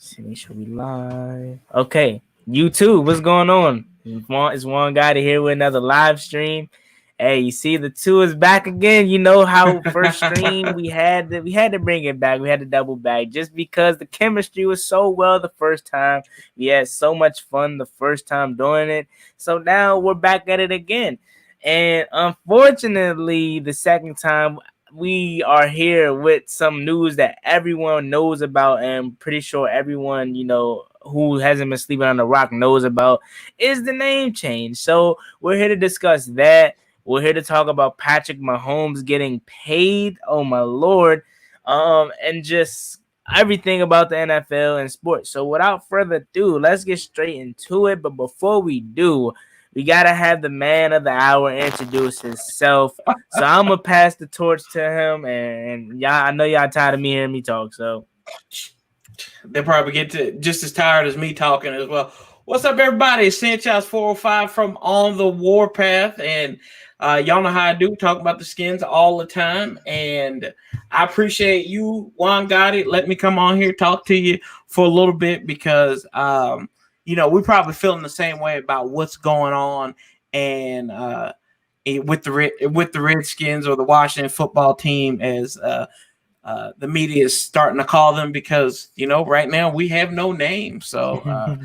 See, should we live? Okay, YouTube, what's going on? It's one guy to here with another live stream. Hey, you see the two is back again. You know how first stream we had to bring it back. We had to double back just because the chemistry was so well the first time. We had so much fun the first time doing it. So now we're back at it again. And unfortunately, the second time we are here with some news that everyone knows about, and pretty sure everyone who hasn't been sleeping on the rock knows about is the name change. So we're here to discuss that. We're here to talk about Patrick Mahomes getting paid. Oh my lord. And just everything about the NFL and sports. So without further ado, let's get straight into it. But before we do, we gotta have the man of the hour introduce himself. So I'm gonna pass the torch to him, and y'all, I know y'all tired of me hearing me talk. So they'll probably get to just as tired as me talking as well. What's up, everybody? It's Sanchez 405 from On the Warpath, and y'all know how I do talk about the Skins all the time. And I appreciate you, Juan Gotti. Let me come on here talk to you for a little bit because we're probably feeling the same way about what's going on and with the Redskins or the Washington football team as the media is starting to call them because right now we have no name. So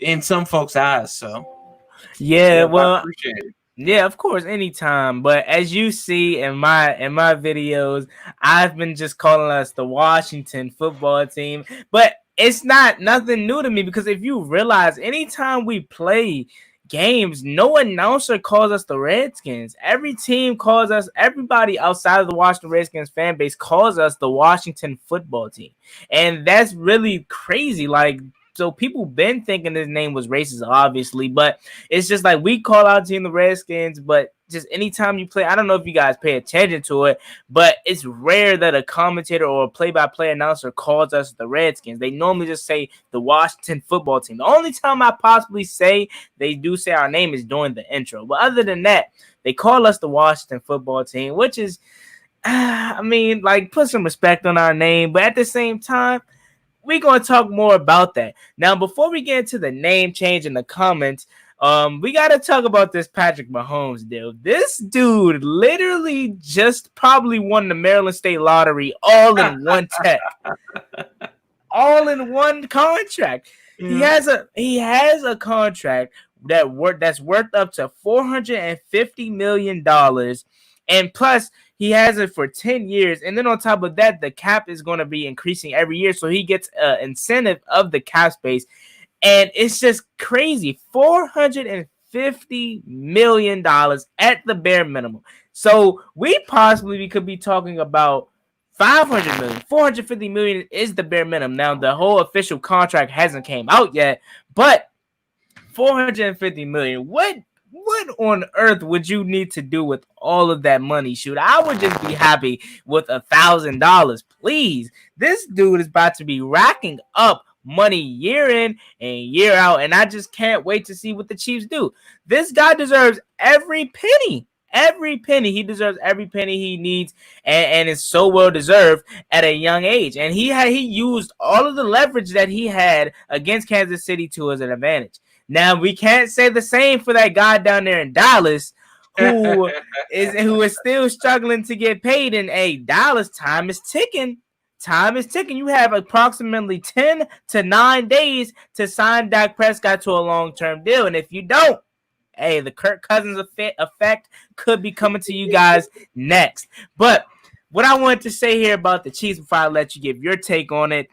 in some folks' eyes. So yeah, well, I appreciate it. yeah, of course, anytime. But as you see in my videos, I've been just calling us the Washington football team. But it's not nothing new to me because if you realize, anytime we play games, no announcer calls us the Redskins. Every team calls us. Everybody outside of the Washington Redskins fan base calls us the Washington football team, and that's really crazy. Like, so people been thinking his name was racist, obviously, but it's just like we call our team the Redskins, but just anytime you play, I don't know if you guys pay attention to it, but it's rare that a commentator or a play-by-play announcer calls us the Redskins. They normally just say the Washington football team. The only time I possibly say they do say our name is during the intro, but other than that, they call us the Washington football team, which is, I mean, like, put some respect on our name, but at the same time, we're going to talk more about that. Now, before we get into the name change in the comments, we got to talk about this Patrick Mahomes deal. This dude literally just probably won the Maryland State Lottery all in one check. All in one contract. Yeah. He has a contract that's worth up to $450 million. And plus, he has it for 10 years. And then on top of that, the cap is going to be increasing every year. So he gets an incentive of the cap space. And it's just crazy. $450 million at the bare minimum. So we could be talking about 500 million. 450 million is the bare minimum. Now, the whole official contract hasn't came out yet, but 450 million. What on earth would you need to do with all of that money? Shoot, I would just be happy with $1,000, please. This dude is about to be racking up money year in and year out, and I just can't wait to see what the Chiefs do. This guy deserves every penny. Every penny. He deserves every penny he needs, and it's so well deserved at a young age. And he used all of the leverage that he had against Kansas City to his advantage. Now, we can't say the same for that guy down there in Dallas who is still struggling to get paid. And Dallas, time is ticking. Time is ticking. You have approximately 10 to 9 days to sign Dak Prescott to a long-term deal. And if you don't, the Kirk Cousins effect could be coming to you guys next. But what I wanted to say here about the Chiefs before I let you give your take on it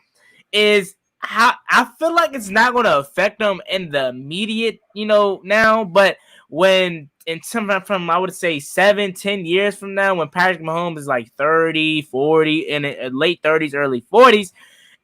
is how I feel like it's not going to affect them in the immediate, now, but when in some from I would say 7-10 years from now, when Patrick Mahomes is like 30, 40, in late 30s, early 40s,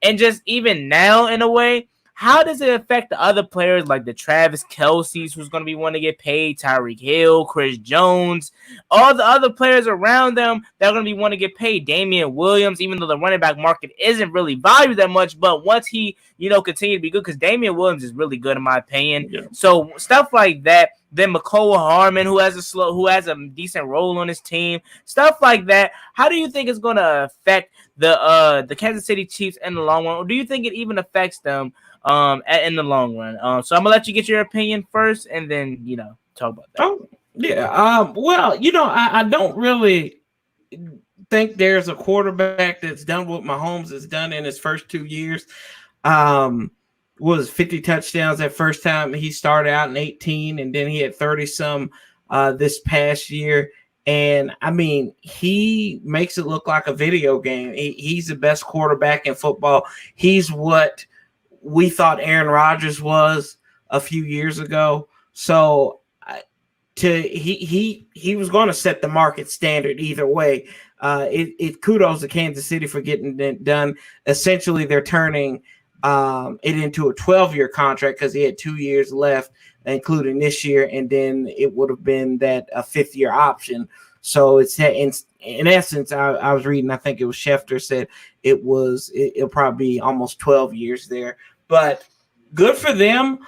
and just even now in a way, how does it affect the other players like the Travis Kelce's, who's going to be wanting to get paid, Tyreek Hill, Chris Jones, all the other players around them that are going to be wanting to get paid, Damian Williams, even though the running back market isn't really valued that much, but once he, continue to be good, because Damian Williams is really good in my opinion. Yeah. So stuff like that, than McCole Harmon, who has a decent role on his team, stuff like that. How do you think it's going to affect the Kansas City Chiefs in the long run, or do you think it even affects them in the long run? So I'm gonna let you get your opinion first, and then talk about that. Oh, yeah. Well, I don't really think there's a quarterback that's done what Mahomes has done in his first 2 years. Was 50 touchdowns that first time he started out in 18, and then he had 30 some this past year. And I mean, he makes it look like a video game. He's the best quarterback in football. He's what we thought Aaron Rodgers was a few years ago. So he was going to set the market standard either way. It kudos to Kansas City for getting it done. Essentially, they're turning it into a 12-year contract because he had 2 years left, including this year, and then it would have been that a 5th-year option. So it's in essence, I was reading, I think it was Schefter said it'll probably be almost 12 years there. But good for them.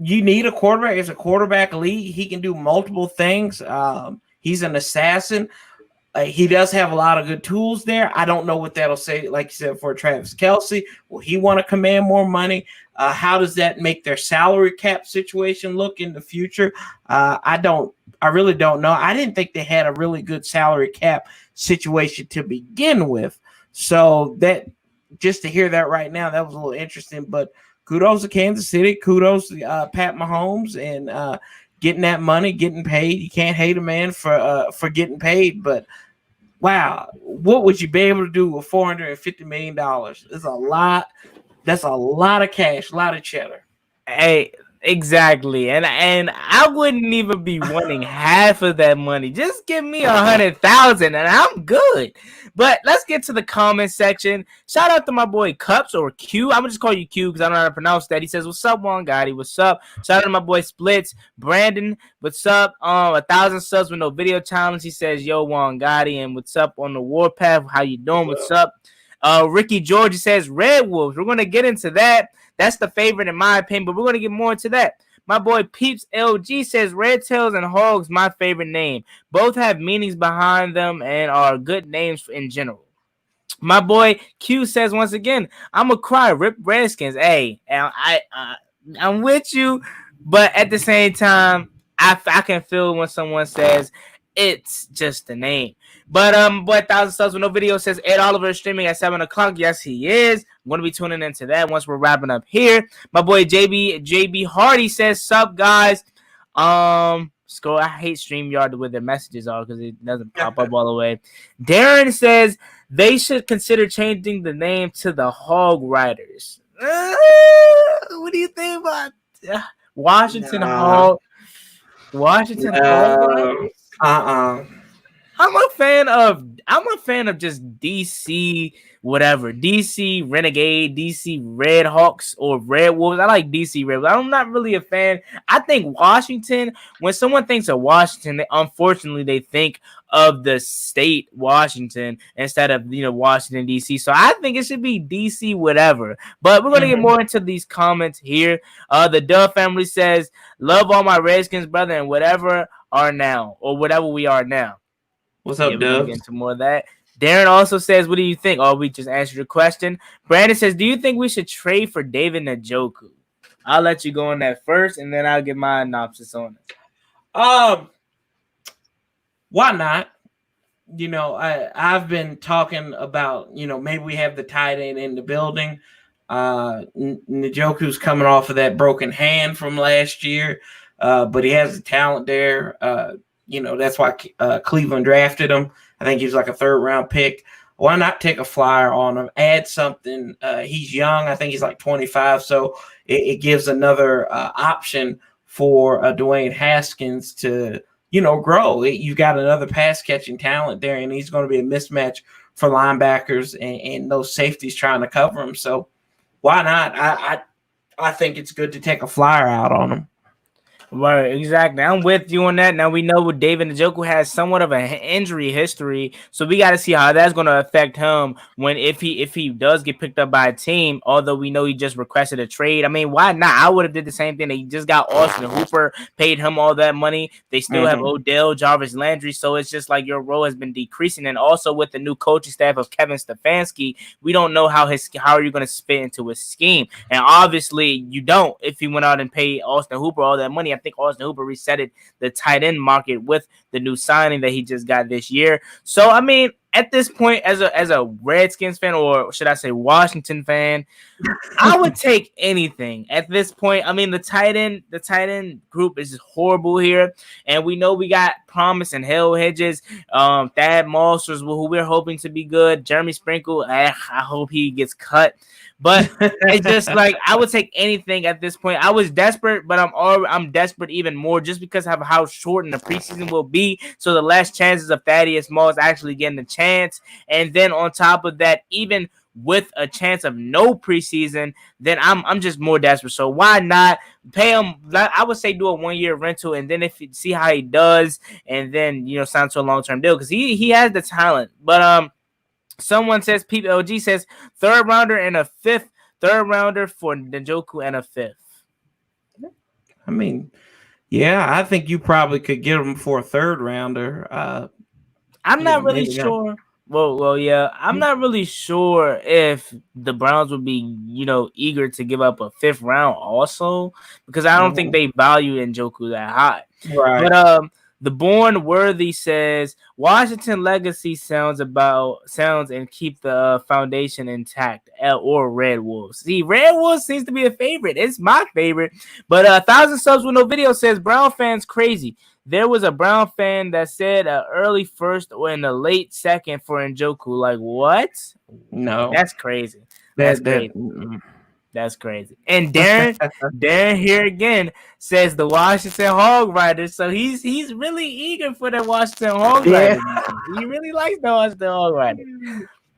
You need a quarterback. It's a quarterback league. He can do multiple things. He's an assassin. He does have a lot of good tools there. I don't know what that'll say, like you said, for Travis Kelce. Will he want to command more money? How does that make their salary cap situation look in the future? I really don't know. I didn't think they had a really good salary cap situation to begin with. So that just to hear that right now, that was a little interesting. But kudos to Kansas City. Kudos to Pat Mahomes and getting that money, getting paid. You can't hate a man for getting paid. But wow, what would you be able to do with $450 million? It's a lot. That's a lot of cash, a lot of cheddar. Hey, exactly, and I wouldn't even be wanting half of that money. Just give me 100,000, and I'm good. But let's get to the comment section. Shout out to my boy Cups or Q. I'm gonna just call you Q because I don't know how to pronounce that. He says, "What's up, Juan Gotti? What's up?" Shout out to my boy Splits, Brandon. What's up? 1,000 subs with no video challenge. He says, "Yo, Juan Gotti, and what's up on the Warpath? How you doing? What's up?" Ricky George says, "Red Wolves." We're gonna get into that. That's the favorite in my opinion, but we're going to get more into that. My boy Peeps LG says Red Tails and Hogs, my favorite name. Both have meanings behind them and are good names in general. My boy Q says once again, I'm a cry, rip Redskins. Hey, I'm with you, but at the same time, I can feel when someone says it's just a name. But 1,000 subs with no video says Ed Oliver is streaming at 7:00. Yes, he is. I'm going to be tuning into that once we're wrapping up here. My boy JB Hardy says, "Sup, guys." Scroll. I hate StreamYard where their messages are because it doesn't pop up all the way. Darren says they should consider changing the name to the Hog Riders. What do you think about Washington Hog? Washington Hog Riders? I'm a fan of just DC whatever. DC Renegade, DC Red Hawks or Red Wolves. I like DC Red Wolves. I'm not really a fan. I think Washington, when someone thinks of Washington, unfortunately they think of the state Washington instead of Washington DC. So I think it should be DC whatever. But we're gonna get more into these comments here. The Dove family says, "Love all my Redskins, brother, and whatever are now or whatever we are now." What's up, Dove? Get into more of that. Darren also says, "What do you think?" Oh, we just answered your question. Brandon says, "Do you think we should trade for David Njoku?" I'll let you go on that first, and then I'll give my synopsis on it. Why not? I've been talking about, maybe we have the tight end in the building. Njoku's coming off of that broken hand from last year, but he has the talent there. That's why Cleveland drafted him. I think he was like a 3rd-round pick. Why not take a flyer on him? Add something. He's young. I think he's like 25, so it gives another option for Dwayne Haskins to, grow. You've got another pass-catching talent there, and he's going to be a mismatch for linebackers and those safeties trying to cover him. So why not? I think it's good to take a flyer out on him. Right, exactly. I'm with you on that. Now we know David Njoku has somewhat of an injury history, so we got to see how that's going to affect him when if he does get picked up by a team. Although we know he just requested a trade. I mean, why not? I would have did the same thing. They just got Austin Hooper, paid him all that money. They still have Mm-hmm. Odell, Jarvis Landry, so it's just like your role has been decreasing. And also with the new coaching staff of Kevin Stefanski, we don't know how are you going to fit into his scheme. And obviously, you don't if he went out and paid Austin Hooper all that money. I think Austin Hooper resetted the tight end market with the new signing that he just got this year. So, I mean, at this point, as a Redskins fan, or should I say Washington fan, I would take anything at this point. I mean, the tight end group is horrible here, and we know we got Promise and Hell Hedges, Thad Mosters, who we're hoping to be good. Jeremy Sprinkle, I hope he gets cut, but it's just like I would take anything at this point. I was desperate, but I'm desperate even more just because of how short the preseason will be. So the last chances of Thaddeus Moss actually getting a chance, and then on top of that, even with a chance of no preseason, then I'm just more desperate. So why not pay him? I would say do a 1 year rental, and then if you see how he does, and then sign to a long-term deal because he has the talent. But someone says PLG says third rounder and a fifth, third rounder for Njoku and a fifth. I mean, yeah, I think you probably could get him for a third rounder. I'm not really Maybe not. sure. Well, yeah, I'm not really sure if the Browns would be, eager to give up a fifth round also because I don't think Mhm. they value Njoku that high. Right. But the Born Worthy says Washington legacy sounds and keep the foundation intact. Or Red Wolves. See, Red Wolves seems to be a favorite. It's my favorite. But 1,000 subs with no video says Brown fans crazy. There was a Brown fan that said early first or in the late second for Njoku. Like what? No, That's crazy. That's that crazy. That's crazy. And Darren here again says the Washington Hog Riders. So he's really eager for the Washington Hog yeah. Riders. He really likes the Washington Hog Riders.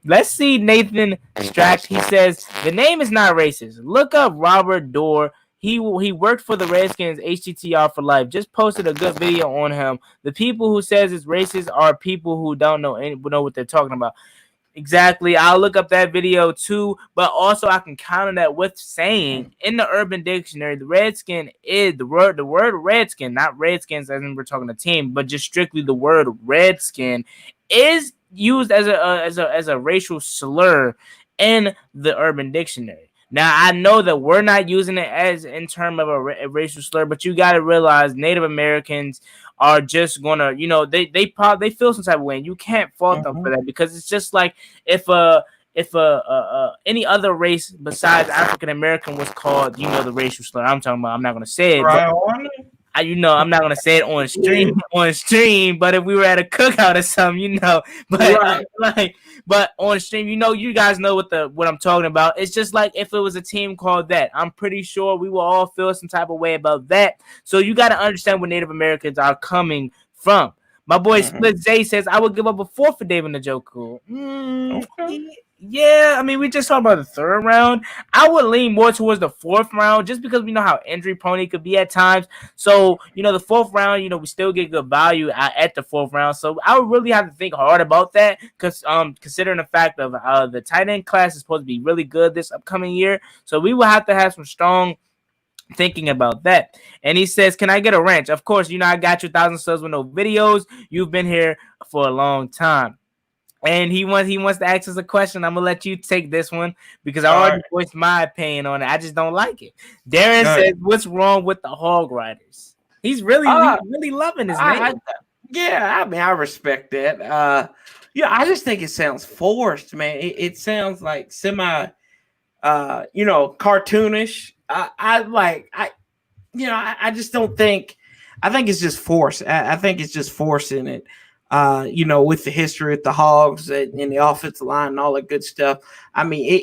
Let's see Nathan Strack. He says the name is not racist. Look up Robert Dorr. He worked for the Redskins HTTR for life. Just posted a good video on him. The people who says it's racist are people who don't know what they're talking about. Exactly. I'll look up that video too, but also I can counter that with saying in the Urban Dictionary, the Redskin is the word Redskin, not Redskins as in we're talking a team, but just strictly the word Redskin is used as a racial slur in the Urban Dictionary. Now I know that we're not using it as in term of a racial slur, but you got to realize Native Americans are just gonna, they feel some type of way, and you can't fault them for Mhm. that because it's just like if any other race besides African American was called, the racial slur I'm talking about. I'm not gonna say it, but Right on. I'm not gonna say it on stream, but if we were at a cookout or something, but Right. like, but on stream, you guys know what I'm talking about. It's just like if it was a team called that, I'm pretty sure we will all feel some type of way about that. So you got to understand where Native Americans are coming from. My boy Mhm. Split Zay says I would give up a fourth for David Njoku. Okay. Yeah, I mean we just talked about the third round. I would lean more towards the fourth round just because we know how injury prone he could be at times. So, the fourth round, we still get good value at the fourth round. So I would really have to think hard about that because considering the fact of the tight end class is supposed to be really good this upcoming year. So we will have to have some strong thinking about that. And he says, can I get a ranch? Of course, I got you 1,000 subs with no videos. You've been here for a long time. And he wants to ask us a question. I'm gonna let you take this one because I All already right. voiced my opinion on it. I just don't like it. Darren All says, right. "What's wrong with the Hog Riders?" He's Uh, really loving his I, name. yeah, I mean, I respect that. Yeah, I just think it sounds forced, man. It sounds like semi, cartoonish. I just don't think. I think it's just force. I think it's just forcing it. With the history of the Hogs and the offensive line and all that good stuff. I mean,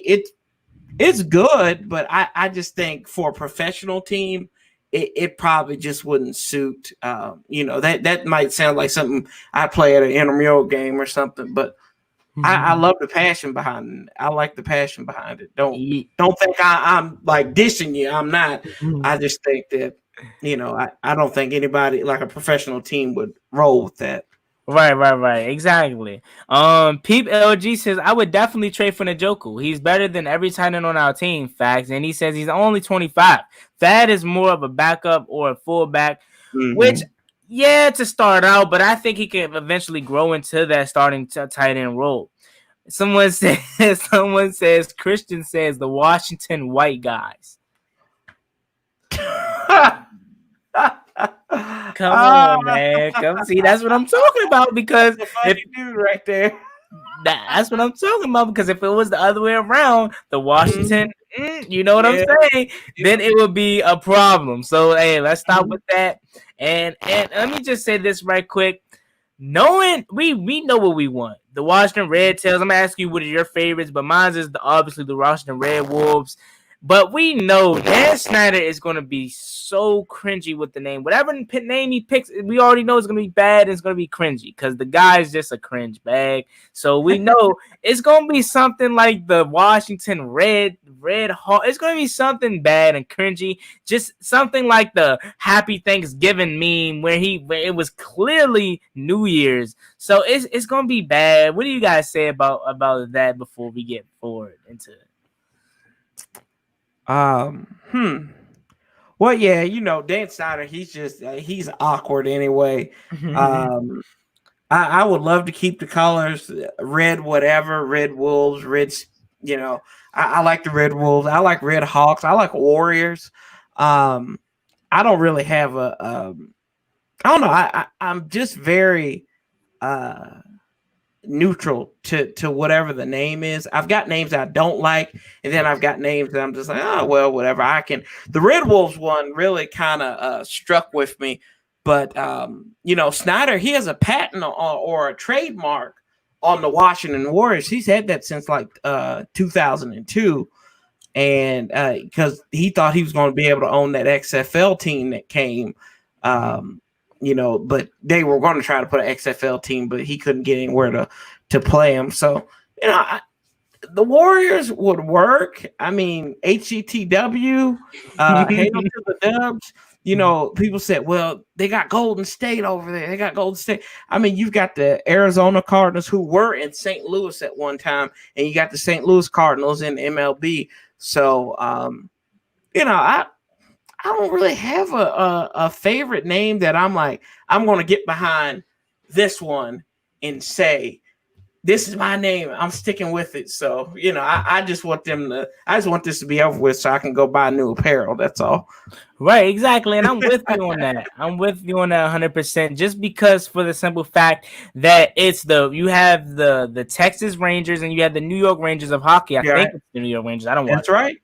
it's good, but I just think for a professional team, it probably just wouldn't suit. That might sound like something I play at an intramural game or something, but I love the passion behind it. I like the passion behind it. Don't think I'm like dissing you. I'm not. I just think that I don't think anybody like a professional team would roll with that. Right. Exactly. Peep LG says I would definitely trade for Njoku. He's better than every tight end on our team. Facts, and he says he's only 25. That is more of a backup or a fullback, which Mm-hmm. yeah, to start out, but I think he can eventually grow into that starting tight end role. Someone says, someone says, Christian says the Washington White guys. Come on, man. Come see. That's what I'm talking about. Because That's a if funny dude right there. that's what I'm talking about, because if it was the other way around, the Washington, Mhm. you know what I'm Yeah. saying, then it would be a problem. So hey, let's stop with that. And let me just say this right quick. Knowing we know what we want. The Washington Red Tails. I'm gonna ask you what are your favorites, but mine is obviously the Washington Red Wolves. But we know Dan Snyder is going to be so cringy with the name. Whatever name he picks, we already know it's going to be bad and it's going to be cringy because the guy is just a cringe bag. So we know it's going to be something like the Washington Red Hawk. It's going to be something bad and cringy. Just something like the Happy Thanksgiving meme where it was clearly New Year's. So it's going to be bad. What do you guys say about that before we get forward into it? Um. Well, yeah, Dan Snyder. He's awkward anyway. Um. I would love to keep the colors red, whatever, red wolves, reds. I like the red wolves. I like red hawks. I like warriors. Um. I don't really have I don't know. I'm just very uh neutral to whatever the name is. I've got names I don't like, and then I've got names that I'm just like, oh well, whatever. The Red Wolves one really kind of struck with me, but Snyder, he has a patent or a trademark on the Washington Warriors. He's had that since like 2002, and because he thought he was going to be able to own that XFL team that came. Um, but they were going to try to put an XFL team, but he couldn't get anywhere to play him. So, the Warriors would work. I mean, HGTW, hail to the Dubs. People said, well, they got Golden State over there. They got Golden State. I mean, you've got the Arizona Cardinals who were in St. Louis at one time, and you got the St. Louis Cardinals in MLB. So, I don't really have a favorite name that I'm like, I'm going to get behind this one and say, this is my name. I'm sticking with it. So, I just want this to be over with so I can go buy new apparel. That's all. Right, exactly. And I'm with you on that. I'm with you on that 100%. Just because for the simple fact that you have the Texas Rangers and you have the New York Rangers of hockey. I think it's the New York Rangers. I don't watch. That's right.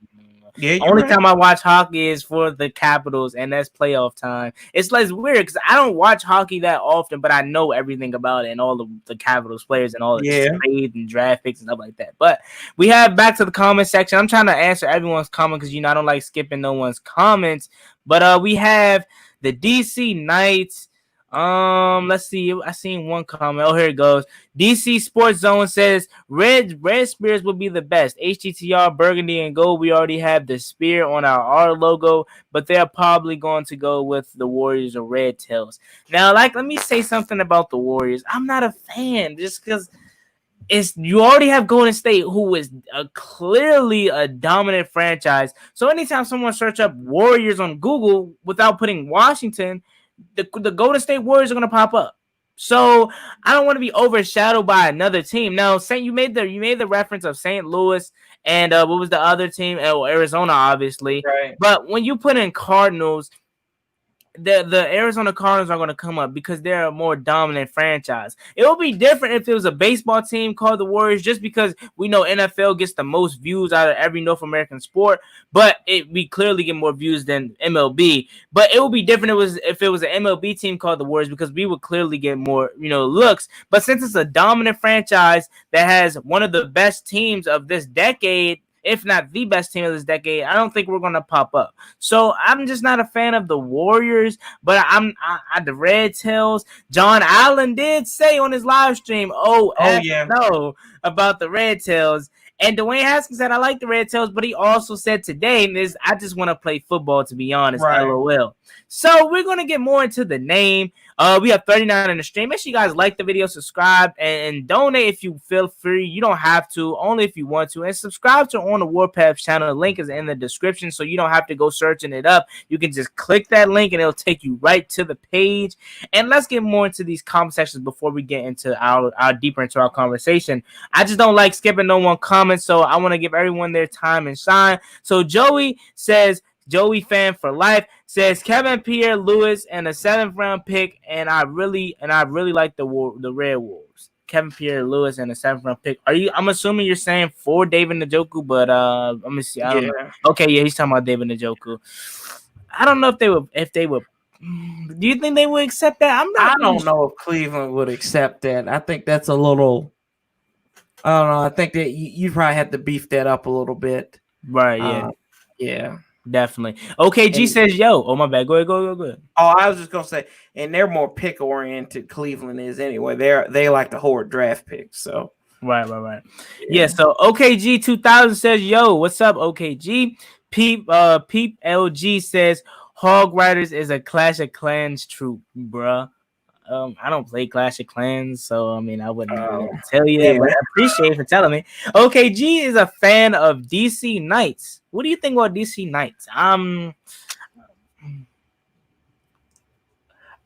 Yeah, only time I watch hockey is for the Capitals, and that's playoff time. It's like weird because I don't watch hockey that often, but I know everything about it and all the Capitals players and all the trades and draft picks and stuff like that. But we have back to the comment section. I'm trying to answer everyone's comment because I don't like skipping no one's comments. But we have the DC Knights. Let's see. I seen one comment. Oh, here it goes. DC Sports Zone says red spears will be the best. HTTR burgundy and gold. We already have the spear on our R logo, but they're probably going to go with the Warriors or Red Tails. Now, let me say something about the Warriors. I'm not a fan just because you already have Golden State, who is clearly a dominant franchise. So anytime someone search up Warriors on Google without putting Washington, the Golden State Warriors are going to pop up. So I don't want to be overshadowed by another team. Now, you made the reference of St. Louis and what was the other team? Arizona, obviously. Right. But when you put in Cardinals, the Arizona Cardinals are going to come up because they're a more dominant franchise. It will be different if it was a baseball team called the Warriors, just because we know NFL gets the most views out of every North American sport, but we clearly get more views than MLB. But it will be different if it was an MLB team called the Warriors, because we would clearly get more looks. But since it's a dominant franchise that has one of the best teams of this decade, if not the best team of this decade, I don't think we're going to pop up. So I'm just not a fan of the Warriors, but I the Red Tails. John Allen did say on his live stream, no, about the Red Tails. And Dwayne Haskins said, I like the Red Tails, but he also said today, I just want to play football, to be honest, Right. LOL. So we're going to get more into the name. We have 39 in the stream. Make sure you guys like the video, subscribe, and donate if you feel free. You don't have to, only if you want to. And subscribe to On the Warpath channel. The link is in the description, so you don't have to go searching it up. You can just click that link, and it'll take you right to the page. And let's get more into these comment sections before we get into our deeper into our conversation. I just don't like skipping no one comment, so I want to give everyone their time and shine. So Joey says, Joey fan for life, says Kevin Pierre-Louis and a 7th round pick, and I really like the Red Wolves. Kevin Pierre-Louis and a 7th round pick. I'm assuming you're saying for David Njoku, but let me see. I don't know. Okay, yeah, he's talking about David Njoku. I don't know if they would. Do you think they would accept that? I don't know if Cleveland would accept that. I think that's a little. I don't know. I think that you probably have to beef that up a little bit. Right. Yeah. Yeah. Definitely. Okay, G says, yo. Oh, my bad. Go ahead. Oh, I was just going to say, and they're more pick-oriented, Cleveland is anyway. They like to hoard draft picks, so. Right. Yeah, so OKG 2000 says, yo, what's up, OKG? Peep LG says, Hog Riders is a Clash of Clans troop, bruh. I don't play Clash of Clans, so I mean I wouldn't really tell you that, but I appreciate you for telling me. OKG is a fan of DC Knights. What do you think about DC Knights?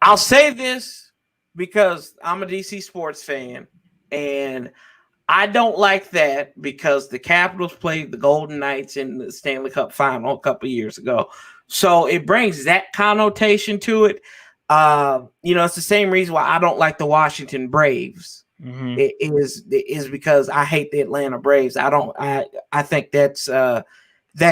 I'll say this because I'm a DC sports fan, and I don't like that because the Capitals played the Golden Knights in the Stanley Cup final a couple years ago. So it brings that connotation to it. It's the same reason why I don't like the Washington Braves. Mm-hmm. It is because I hate the Atlanta Braves. I think that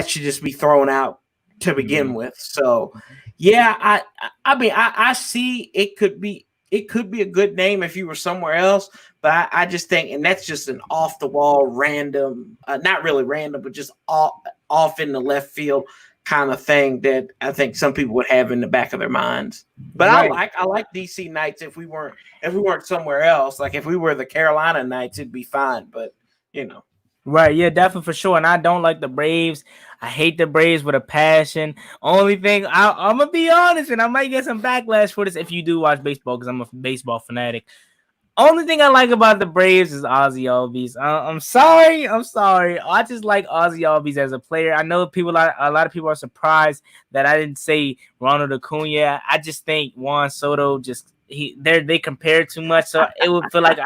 should just be thrown out to begin with. So yeah, I see it could be a good name if you were somewhere else, but I just think, and that's just an off the wall random, not really random, but just off in the left field kind of thing that I think some people would have in the back of their minds. But right. I like DC Knights if we weren't somewhere else. Like if we were the Carolina Knights, it'd be fine. But Right, yeah, definitely for sure. And I don't like the Braves. I hate the Braves with a passion. Only thing I'm gonna be honest, and I might get some backlash for this if you do watch baseball, because I'm a baseball fanatic. Only thing I like about the Braves is Ozzie Albies. I'm sorry. I just like Ozzie Albies as a player. I know a lot of people are surprised that I didn't say Ronald Acuna. I just think Juan Soto they compare too much, so I'll feel like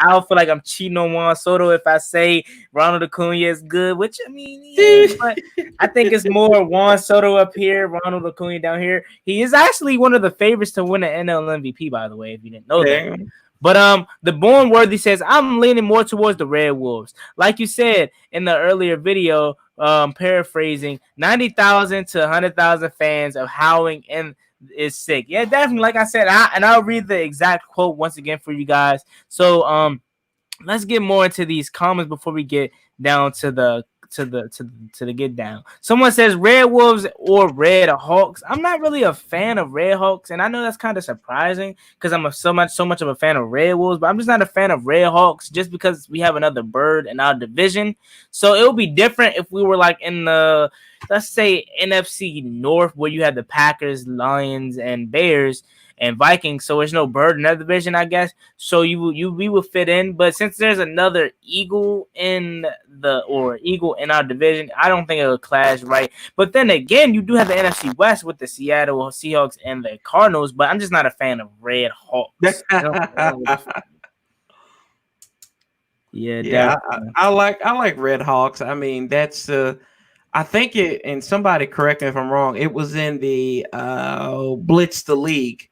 I'm cheating on Juan Soto if I say Ronald Acuna is good. Which I mean, yeah, but I think it's more Juan Soto up here, Ronald Acuna down here. He is actually one of the favorites to win the NL MVP, by the way, if you didn't know that. But the Born Worthy says, I'm leaning more towards the Red Wolves. Like you said in the earlier video, paraphrasing, 90,000 to 100,000 fans of howling and is sick. Yeah, definitely. Like I said, I'll read the exact quote once again for you guys. So let's get more into these comments before we get down to the get down. Someone says Red Wolves or Red Hawks. I'm not really a fan of Red Hawks, and I know that's kind of surprising because I'm so much of a fan of Red Wolves, but I'm just not a fan of Red Hawks just because we have another bird in our division. So it would be different if we were like in the, let's say, NFC North, where you had the Packers, Lions, and Bears and Vikings, so there's no bird in that division, I guess. So we will fit in, but since there's another eagle in our division, I don't think it'll clash, right? But then again, you do have the NFC West with the Seattle Seahawks and the Cardinals, but I'm just not a fan of Red Hawks. Yeah, I like Red Hawks. I mean, that's I think it, and somebody correct me if I'm wrong, it was in the Blitz the League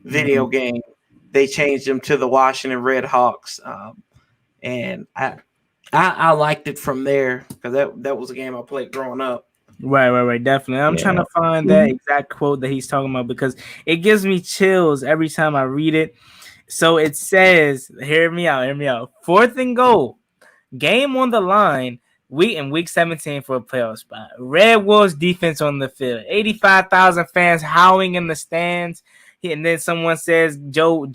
video game. They changed them to the Washington Red Hawks, and I liked it from there because that was a game I played growing up. Right, definitely. I'm trying to find that exact quote that he's talking about because it gives me chills every time I read it. So it says, hear me out. 4th and goal, game on the line. Week 17 for a playoff spot. Red Wolves defense on the field. 85,000 fans howling in the stands. And then someone says Joe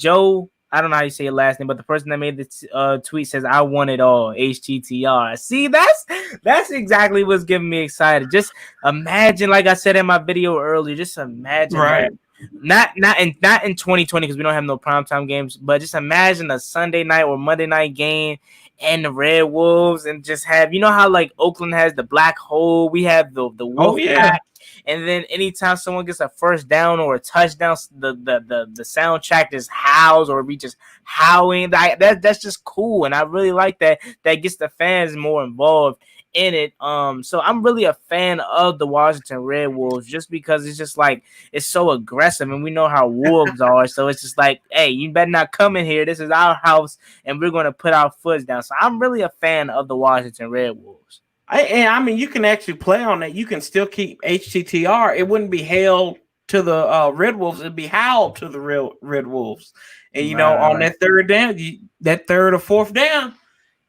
I don't know how you say your last name, but the person that made the tweet says, "I want it all." HTTR. See, that's exactly what's getting me excited. Just imagine, like I said in my video earlier, just imagine Right. that. Not in 2020 because we don't have no primetime games, but just imagine a Sunday night or Monday night game and the Red Wolves, and just have, you know how like Oakland has the black hole, we have the Oh Wolf yeah. Pack, and then anytime someone gets a first down or a touchdown, the soundtrack just howls, or we just howling. That's just cool, and I really like that. That gets the fans more involved in it. So I'm really a fan of the Washington Red Wolves just because it's just like it's so aggressive, and we know how wolves are. So it's just like, hey, you better not come in here. This is our house, and we're gonna put our foots down. So I'm really a fan of the Washington Red Wolves. I mean, you can actually play on that. You can still keep HTTR. It wouldn't be hailed to the Red Wolves. It'd be howled to the real Red Wolves. And on Right, that third down, that third or fourth down,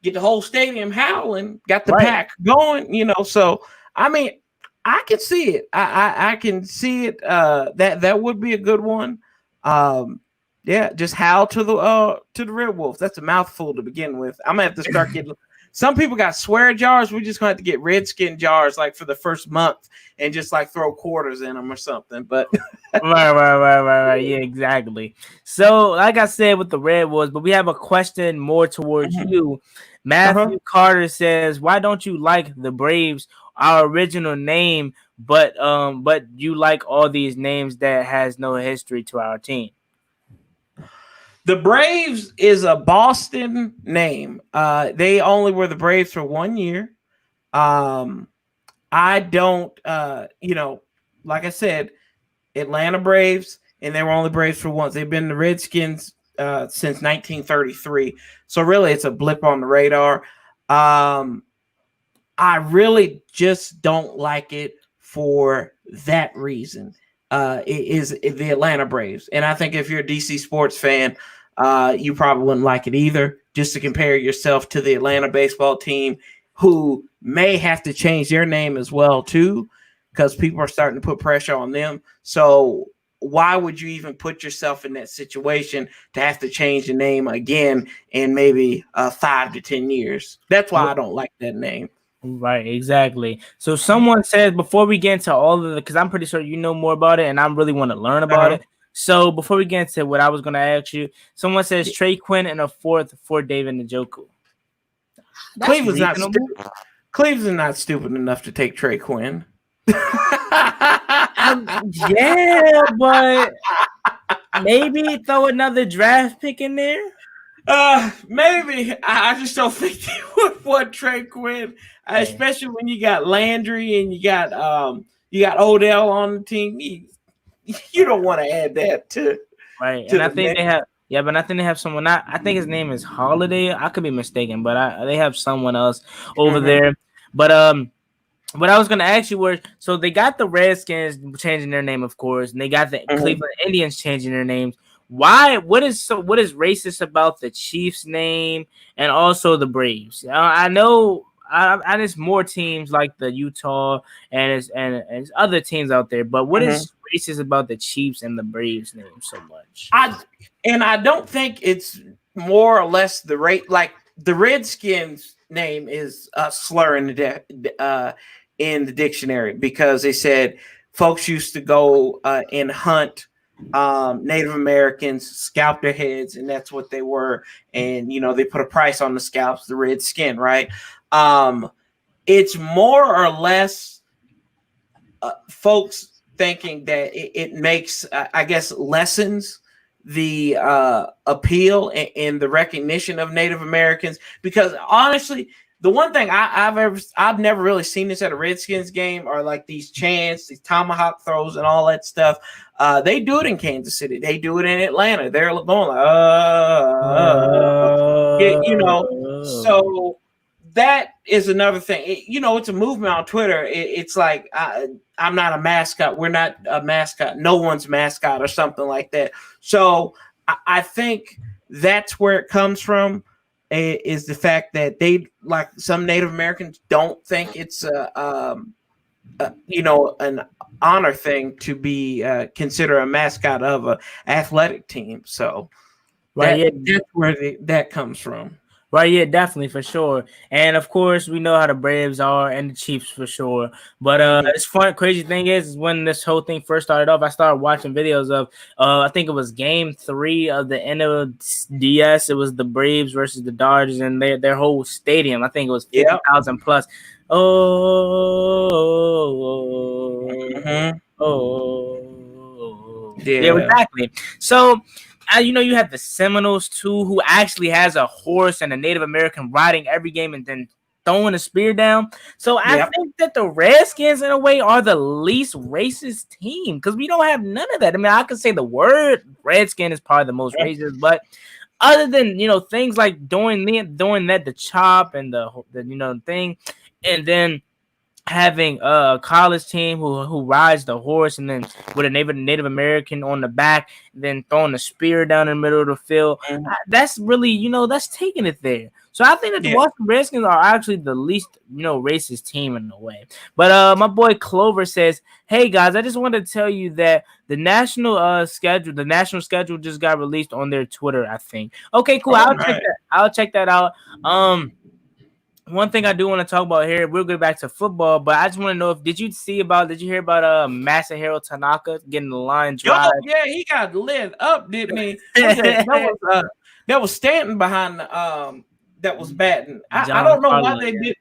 get the whole stadium howling. Got the right. pack going. So I mean, I can see it. I can see it. That would be a good one. Yeah, just howl to the Red Wolves. That's a mouthful to begin with. I'm gonna have to start getting. Some people got swear jars. We're just gonna have to get Redskin jars like for the first month and just like throw quarters in them or something. But Right. Yeah, exactly. So, like I said with the Red Wolves, but we have a question more towards you. uh-huh. Matthew Carter says, "Why don't you like the Braves, our original name, but you like all these names that has no history to our team?" The Braves is a Boston name. They only were the Braves for 1 year. Um, I don't, like I said, Atlanta Braves, and they were only Braves for once. They've been the Redskins since 1933. So really, it's a blip on the radar. I really just don't like it for that reason. It is the Atlanta Braves, and I think if you're a DC sports fan, you probably wouldn't like it either. Just to compare yourself to the Atlanta baseball team, who may have to change their name as well too, because people are starting to put pressure on them. So why would you even put yourself in that situation to have to change the name again in maybe 5 to 10 years? That's why I don't like that name. Right, exactly. So someone said before we get into all of the, because I'm pretty sure you know more about it, and I really want to learn about Uh-huh. it. So before we get into what I was going to ask you, someone says Trey Quinn and a fourth for David Njoku. That's Cleveland's not reasonable. stupid. Cleveland's not stupid enough to take Trey Quinn. Yeah, but maybe throw another draft pick in there. Maybe. I just don't think they would want Trey Quinn, Hey, especially when you got Landry and you got Odell on the team. You don't want to add that right, to and I the think mix. they have. Yeah, but I think they have someone. I think his name is Holiday. I could be mistaken, but they have someone else over Mm-hmm. there. But what I was gonna ask you was, so they got the Redskins changing their name, of course, and they got the Mm-hmm. Cleveland Indians changing their names. Why? What is racist about the Chiefs name and also the Braves? I know. There's more teams like the Utah and other teams out there, but what Mm-hmm. is racist about the Chiefs and the Braves name so much? I don't think it's more or less the rate. Like the Redskins name is a slur in the dictionary because they said folks used to go and hunt Native Americans, scalp their heads, and that's what they were. And they put a price on the scalps, the red skin, right? Um, it's more or less folks thinking that it makes, I guess, lessens the appeal and the recognition of Native Americans. Because honestly, the one thing I've never really seen this at a Redskins game are like these chants, these tomahawk throws, and all that stuff. They do it in Kansas City. They do it in Atlanta. They're going like, so that is another thing. It's a movement on Twitter. It's like I'm not a mascot. We're not a mascot. No one's mascot or something like that. So I think that's where it comes from. Is the fact that they, like some Native Americans, don't think it's an honor thing to be considered a mascot of an athletic team. So Right, yeah. That's where that comes from. Right, yeah, definitely for sure. And of course, we know how the Braves are and the Chiefs for sure. But Hmm. it's fun. Crazy thing is when this whole thing first started off, I started watching videos of I think it was Game 3 of the NLDS. It was the Braves versus the Dodgers and their whole stadium. I think it was Yeah. 50,000 plus. Hmm. Yeah, Yeah. exactly. So you have the Seminoles too, who actually has a horse and a Native American riding every game and then throwing a spear down. So I Yep. think that the Redskins, in a way, are the least racist team because we don't have none of that. I mean, I could say the word Redskin is probably the most racist, but other than things like doing that, the chop and the thing, and then having a college team who rides the horse and then with a Native American on the back, then throwing a spear down in the middle of the field. Mhm. That's really that's taking it there. So I think that the Yeah. Washington Redskins are actually the least racist team in a way. But my boy Clover says, "Hey guys, I just wanted to tell you that the national schedule just got released on their Twitter. I think. Okay, cool. Oh, I'll check nice. that. I'll check that out. One thing I do want to talk about here, we'll get back to football, but I just want to know did you hear about Masahiro Tanaka getting the line Yo, drive? yeah, he got lit up, didn't he? That was Stanton behind that was batting. I John don't know why Carlo, they yeah. did.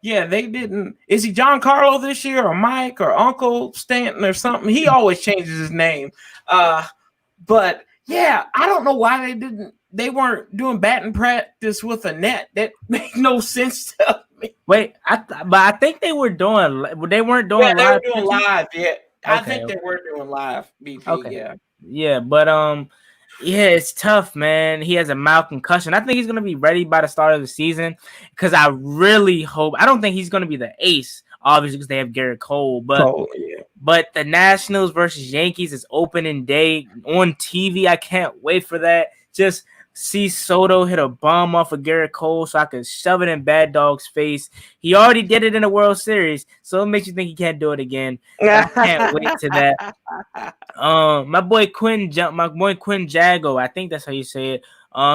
Yeah, they didn't. Is he John Carlo this year or Mike or Uncle Stanton or something? He always changes his name. But yeah, I don't know why they didn't. They weren't doing batting practice with a net. That made no sense to me. Wait, but I think they weren't Yeah, doing they were live doing pitching. live. Yeah, I Okay, think they were doing live. BP. okay, Yeah. yeah, but yeah, it's tough, man. He has a mild concussion. I think he's gonna be ready by the start of the season because I really hope. I don't think he's gonna be the ace, obviously, because they have Garrett Cole, but. Cold. Yeah. But the Nationals versus Yankees is opening day on TV. I can't wait for that. Just see Soto hit a bomb off of Garrett Cole so I can shove it in Bad Dog's face. He already did it in the World Series, so it makes you think he can't do it again. I can't wait to that. My boy Quinn Jago, I think that's how you say it.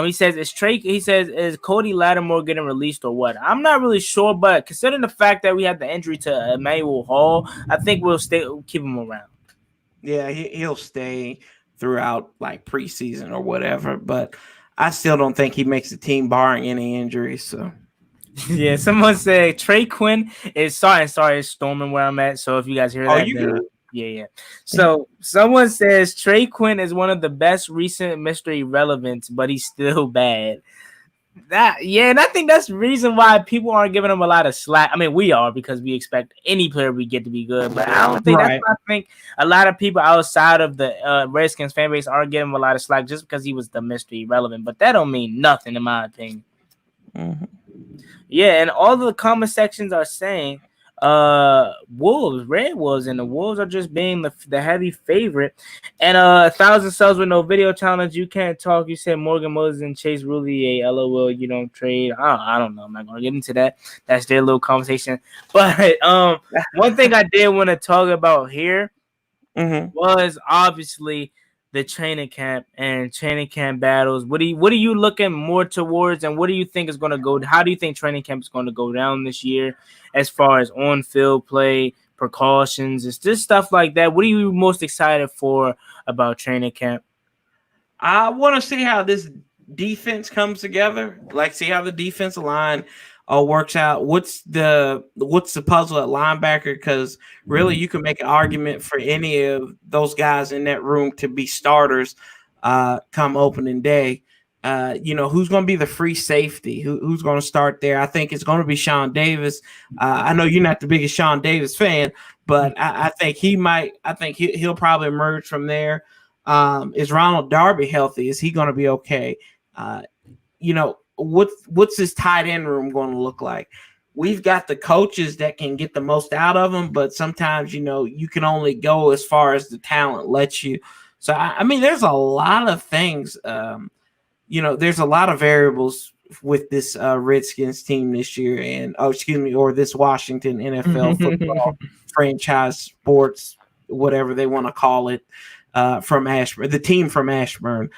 He says is Cody Lattimore getting released or what? I'm not really sure, but considering the fact that we had the injury to Emmanuel Hall, I think we'll keep him around. Yeah, he'll stay throughout like preseason or whatever, but I still don't think he makes the team barring any injuries. So Yeah, someone said Trey Quinn is sorry, it's storming where I'm at. So if you guys hear that, you then good? yeah. So someone says Trey Quinn is one of the best recent mystery relevance, but he's still bad. And I think that's the reason why people aren't giving him a lot of slack. I mean, we are because we expect any player we get to be good, but I don't think that's Right. why I think a lot of people outside of the Redskins fan base aren't giving him a lot of slack just because he was the mystery relevant. But that don't mean nothing in my opinion. Mm-hmm. Yeah, and all the comment sections are saying Red Wolves, and the Wolves are just being the heavy favorite. And 1,000 subs with no video challenge. You can't talk. You said Morgan Moses and Chase Roulier. LOL. You don't trade. I don't know. I'm not gonna get into that. That's their little conversation. But one thing I did want to talk about here Mm-hmm. was obviously the training camp and training camp battles. What are you looking more towards, and what do you think is going to go? How do you think training camp is going to go down this year, as far as on field play, precautions, it's just stuff like that? What are you most excited for about training camp? I want to see how this defense comes together. Like, see how the defensive line works out. What's the puzzle at linebacker? Because really, you can make an argument for any of those guys in that room to be starters come opening day. Who's going to be the free safety? Who's going to start there? I think it's going to be Sean Davis. I know you're not the biggest Sean Davis fan, but I think he might. I think he'll probably emerge from there. Is Ronald Darby healthy? Is he going to be okay? What's his tight end room going to look like? We've got the coaches that can get the most out of them, but sometimes you can only go as far as the talent lets you. So I mean, there's a lot of things. There's a lot of variables with this Redskins team this year, or this Washington NFL football franchise sports, whatever they want to call it. From Ashburn, the team from Ashburn.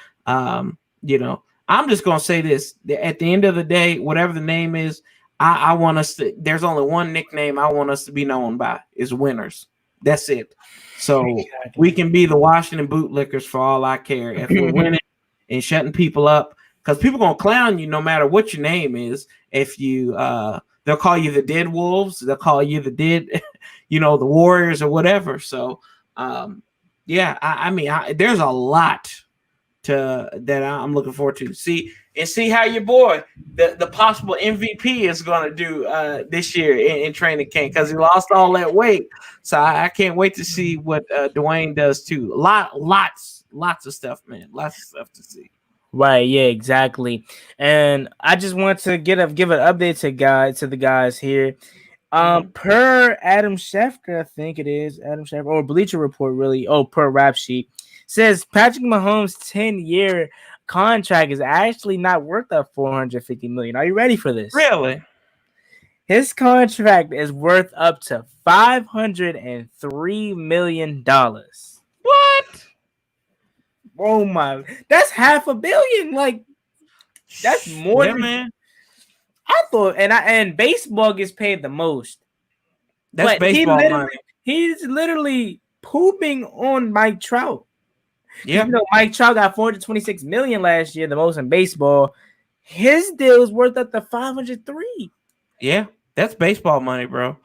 I'm just gonna say this: at the end of the day, whatever the name is, I want us to. There's only one nickname I want us to be known by is winners. That's it. So we Exactly. can be the Washington Bootlickers for all I care. If we're winning and shutting people up, because people gonna clown you no matter what your name is. If you they'll call you the Dead Wolves, they'll call you the Dead, the Warriors or whatever. So yeah, I mean, there's a lot to that I'm looking forward to see how your boy the possible MVP is going to do this year in training camp because he lost all that weight. So I can't wait to see what Dwayne does too. Lots of stuff, man. Lots of stuff to see. Right, yeah, exactly. And I just want to give an update to the guys here. Mm-hmm. Per Adam Schefter, I think it is Adam Schefter or Bleacher Report, really. Oh, per Rap Sheet says Patrick Mahomes' 10-year contract is actually not worth that 450 million. Are you ready for this? Really? His contract is worth up to $503 million. What? Oh my, that's half a billion. Like that's more Yeah, than man. I thought. And baseball gets paid the most. That's But baseball money. he's literally pooping on Mike Trout. Because Yeah. Mike Trout got 426 million last year, the most in baseball. His deal is worth up to 503. Yeah. That's baseball money, bro.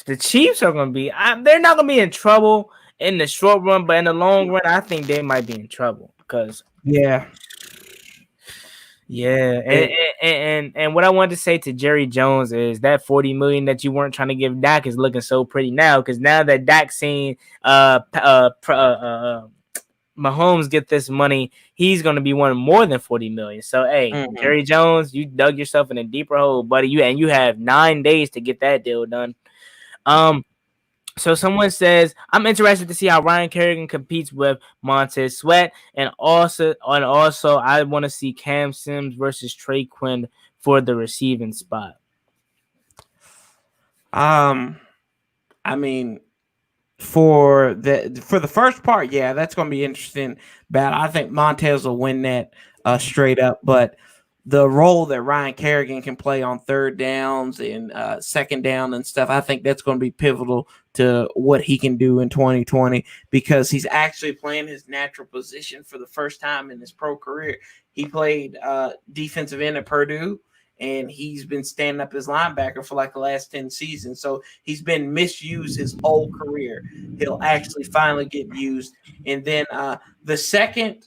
The Chiefs are going to be. They're not going to be in trouble in the short run, but in the long run, I think they might be in trouble because. Yeah. Yeah, and what I wanted to say to Jerry Jones is that 40 million that you weren't trying to give Dak is looking so pretty now because now that Dak's seen Mahomes get this money, he's going to be wanting more than 40 million. So hey, Mm-hmm. Jerry Jones, you dug yourself in a deeper hole, buddy. You have 9 days to get that deal done. So someone says, I'm interested to see how Ryan Kerrigan competes with Montez Sweat, and also I want to see Cam Sims versus Trey Quinn for the receiving spot. I mean, for the first part, yeah, that's going to be interesting. But I think Montez will win that straight up. But the role that Ryan Kerrigan can play on third downs and second down and stuff, I think that's going to be pivotal to what he can do in 2020 because he's actually playing his natural position for the first time in his pro career. He played defensive end at Purdue, and he's been standing up his linebacker for like the last 10 seasons. So he's been misused his whole career. He'll actually finally get used. And then the second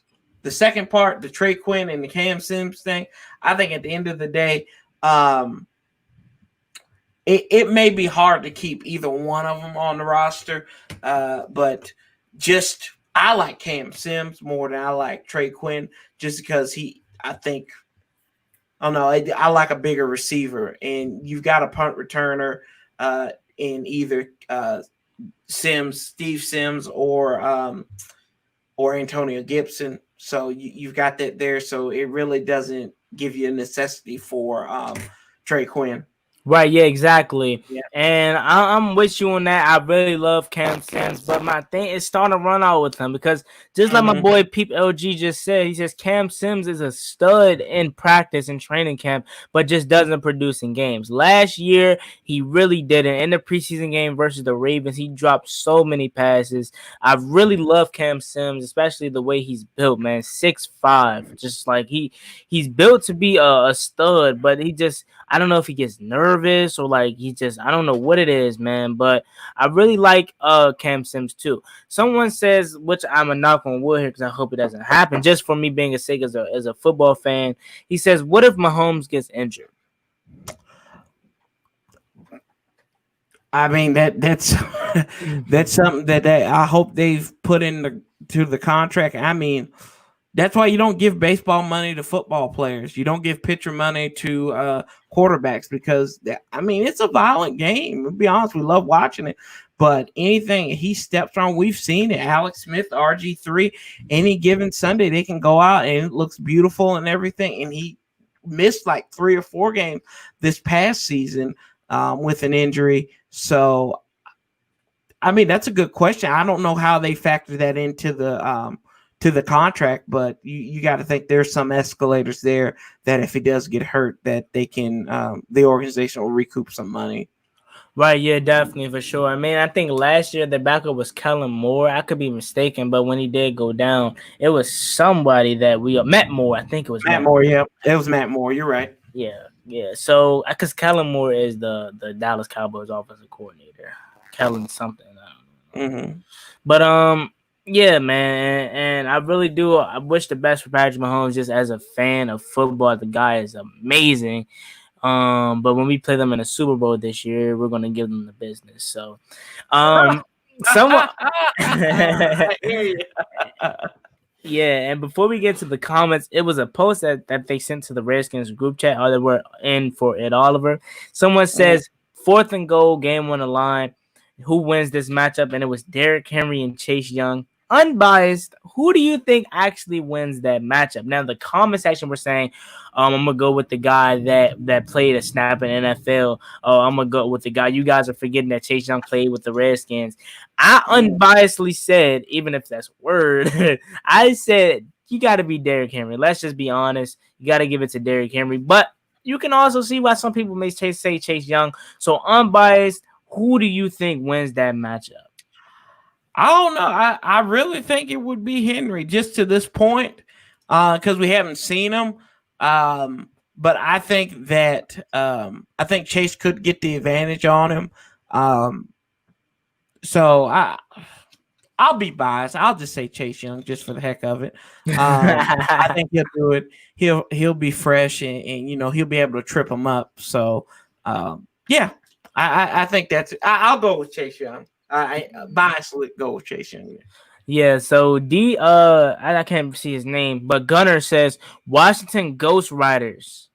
part, the Trey Quinn and the Cam Sims thing, I think at the end of the day, it may be hard to keep either one of them on the roster, but just I like Cam Sims more than I like Trey Quinn just because I don't know, I like a bigger receiver, and you've got a punt returner in either Steve Sims, or Antonio Gibson. So you've got that there. So it really doesn't give you a necessity for Trey Quinn. Right, yeah, exactly. Yeah. And I'm with you on that. I really love Cam Sims, but my thing is starting to run out with him because just like my boy Peep LG just said, he says Cam Sims is a stud in practice and training camp, but just doesn't produce in games. Last year, he really didn't. In the preseason game versus the Ravens, he dropped so many passes. I really love Cam Sims, especially the way he's built, man. 6'5", just like he's built to be a stud, but I don't know if he gets nervous or like I don't know what it is, man. But I really like Cam Sims too. Someone says, which I'm a knock on wood here because I hope it doesn't happen, just for me being a sake as a football fan. He says, what if Mahomes gets injured? I mean that's that's something that I hope they've put into the contract. I mean, that's why you don't give baseball money to football players. You don't give pitcher money to quarterbacks because it's a violent game. To be honest, we love watching it. But anything he steps on, we've seen it. Alex Smith, RG3, any given Sunday, they can go out and it looks beautiful and everything. And he missed like 3 or 4 games this past season with an injury. So, that's a good question. I don't know how they factor that into the to the contract, but you got to think there's some escalators there that if he does get hurt, that they can the organization will recoup some money. Right, yeah, definitely for sure. I mean, I think last year the backup was Kellen Moore. I could be mistaken, but when he did go down, it was somebody that we Matt Moore. I think it was Matt Matt. Moore, yeah, it was Matt Moore. You're right. Yeah, yeah. So because Kellen Moore is the Dallas Cowboys offensive coordinator, Kellen something. I don't know. Mm-hmm. But yeah, man, and I really do. I wish the best for Patrick Mahomes. Just as a fan of football, the guy is amazing. But when we play them in a Super Bowl this year, we're gonna give them the business. So, someone. I hear you. Yeah, and before we get to the comments, it was a post that they sent to the Redskins group chat, or they were in for Ed Oliver. Someone says, 4th and goal, game on the line. Who wins this matchup? And it was Derrick Henry and Chase Young. Unbiased, who do you think actually wins that matchup? Now, the comment section were saying, I'm gonna go with the guy that played a snap in NFL. Oh, I'm gonna go with the guy. You guys are forgetting that Chase Young played with the Redskins. I unbiasedly said, even if that's word, I said you got to be Derrick Henry. Let's just be honest. You got to give it to Derrick Henry. But you can also see why some people may say Chase Young. So unbiased, who do you think wins that matchup? I don't know. I really think it would be Henry just to this point because we haven't seen him. But I think that I think Chase could get the advantage on him. So I'll be biased. I'll just say Chase Young just for the heck of it. I think he'll do it. He'll be fresh and he'll be able to trip him up. So yeah, I think that's. I'll go with Chase Young. I biasly go with Chase Young. Yeah, so I can't see his name, but Gunner says Washington Ghost Riders.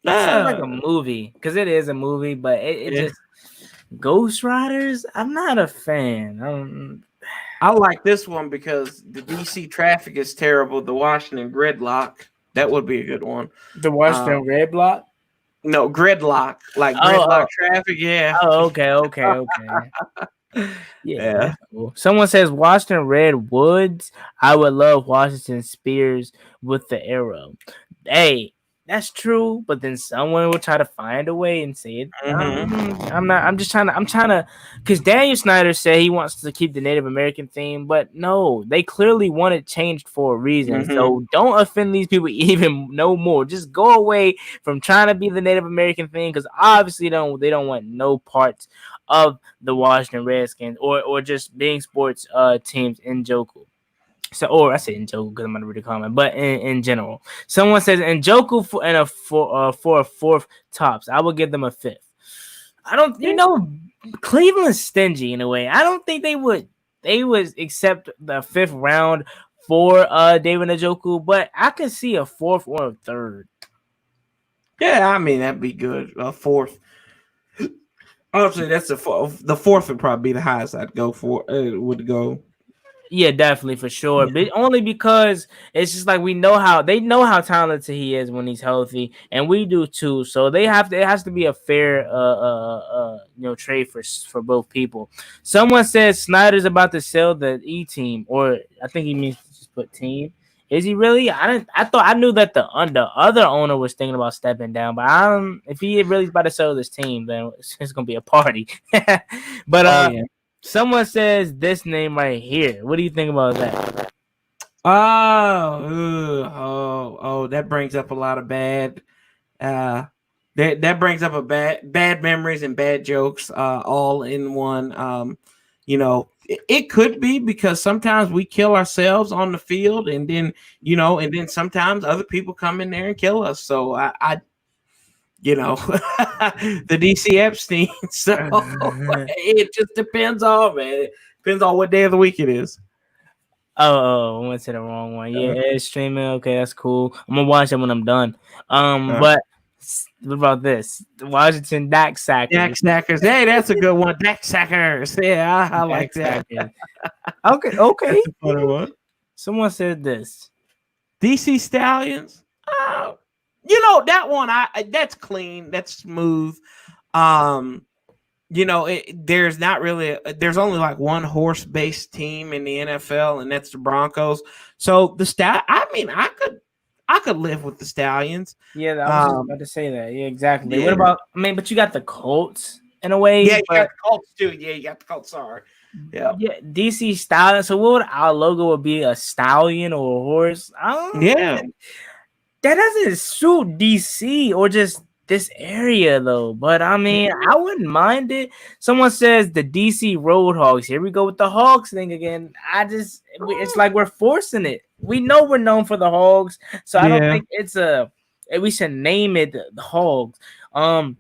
It sounds like a movie because it is a movie, but it just Ghost Riders. I'm not a fan. I like this one because the DC traffic is terrible. The Washington gridlock, that would be a good one. The Washington Red Block. No, gridlock, like gridlock traffic. Yeah. Oh, okay. Yeah. Cool. Someone says Washington Redwoods. I would love Washington Spears with the arrow. Hey, that's true, but then someone will try to find a way and say it. I'm trying to, because Daniel Snyder said he wants to keep the Native American theme, but no, they clearly want it changed for a reason. So don't offend these people even no more. Just go away from trying to be the Native American thing, because obviously they don't want no parts of the Washington Redskins or just being sports teams in Njoku. So, or I say Njoku because I'm gonna read a comment, but in general, someone says Njoku for a 4th tops. I will give them a 5th. I don't, Cleveland's stingy in a way. I don't think they would accept the 5th round for David Njoku, but I could see a 4th or a 3rd. Yeah, I mean that'd be good. A 4th. Obviously, that's the 4th would probably be the highest I'd go for. Would go. Yeah, definitely for sure. Yeah. But only because it's just like they know how talented he is when he's healthy, and we do too. So it has to be a fair trade for both people. Someone says Snyder's about to sell the E team, or I think he means to just put team. Is he really? I knew that the other owner was thinking about stepping down, but if he really is about to sell this team, then it's gonna be a party. But yeah. Someone says this name right here. What do you think about that? That brings up a lot of bad. That brings up bad memories and bad jokes, all in one. It could be because sometimes we kill ourselves on the field, and then sometimes other people come in there and kill us. So the DC Epstein. So it just depends on, man. It depends on what day of the week it is. Oh, I went to the wrong one. Yeah, it's streaming. Okay, that's cool. I'm gonna watch it when I'm done. But what about this? The Washington Dak Sackers. Dak Sackers. Hey, that's a good one. Dak Sackers. Yeah, I like that. Okay. That's a funny one. Someone said this. DC Stallions. That one, that's clean, that's smooth. there's not really there's only like one horse based team in the NFL, and that's the Broncos. So I mean, I could live with the Stallions. Yeah, I was just Um, about to say that. Yeah, exactly. What yeah, about? I mean, but you got the Colts in a way, yeah, you got but the Colts too. Yeah, you got the Colts. Sorry. Yeah, yeah, DC stallion. So what would our logo would be? A stallion or a horse? yeah. That doesn't suit DC or just this area though. But I mean, I wouldn't mind it. Someone says the DC Roadhogs. Here we go with the Hogs thing again. It's like we're forcing it. We know we're known for the Hogs, so I don't Yeah. think it's a. We should name it the Hogs. Um,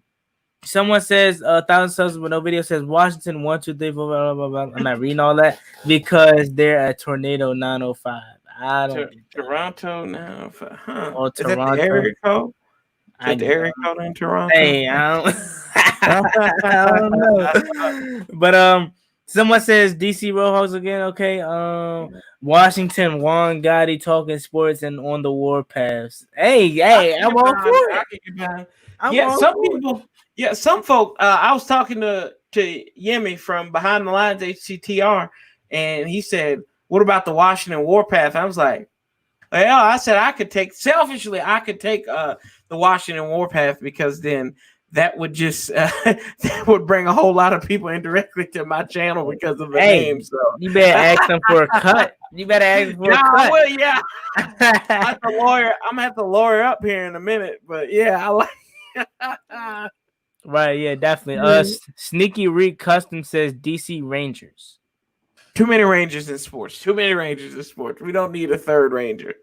Someone says 1,000 subs with no video says Washington 1, 2, 3, 4, blah, blah, blah, blah. I'm not reading all that because they're a tornado 905. I don't get that. Toronto now. Or Is that the Toronto. area code? Is I that the get. area code in Toronto? Hey, I don't, I don't know. But someone says DC Roadhogs again. Okay. Washington Juan Gotti talking sports and on the warpaths. Hey, I'm all for I it. can get behind. I'm Yeah, all some for it. people. Yeah, some folk. I was talking to Yemi from Behind the Lines HCTR, and he said, "What about the Washington Warpath?" I was like, "Well, I said I could take selfishly. I could take the Washington Warpath because then." That would just that would bring a whole lot of people indirectly to my channel because of the Hey, name. So you better ask them for a cut. You better ask them for yeah, a I cut. will. Yeah, I have to lawyer. I'm gonna have to lawyer up here in a minute, but yeah, I like. Right, yeah, definitely. Sneaky Reek Custom says DC Rangers. Too many Rangers in sports. Too many Rangers in sports. We don't need a third Ranger.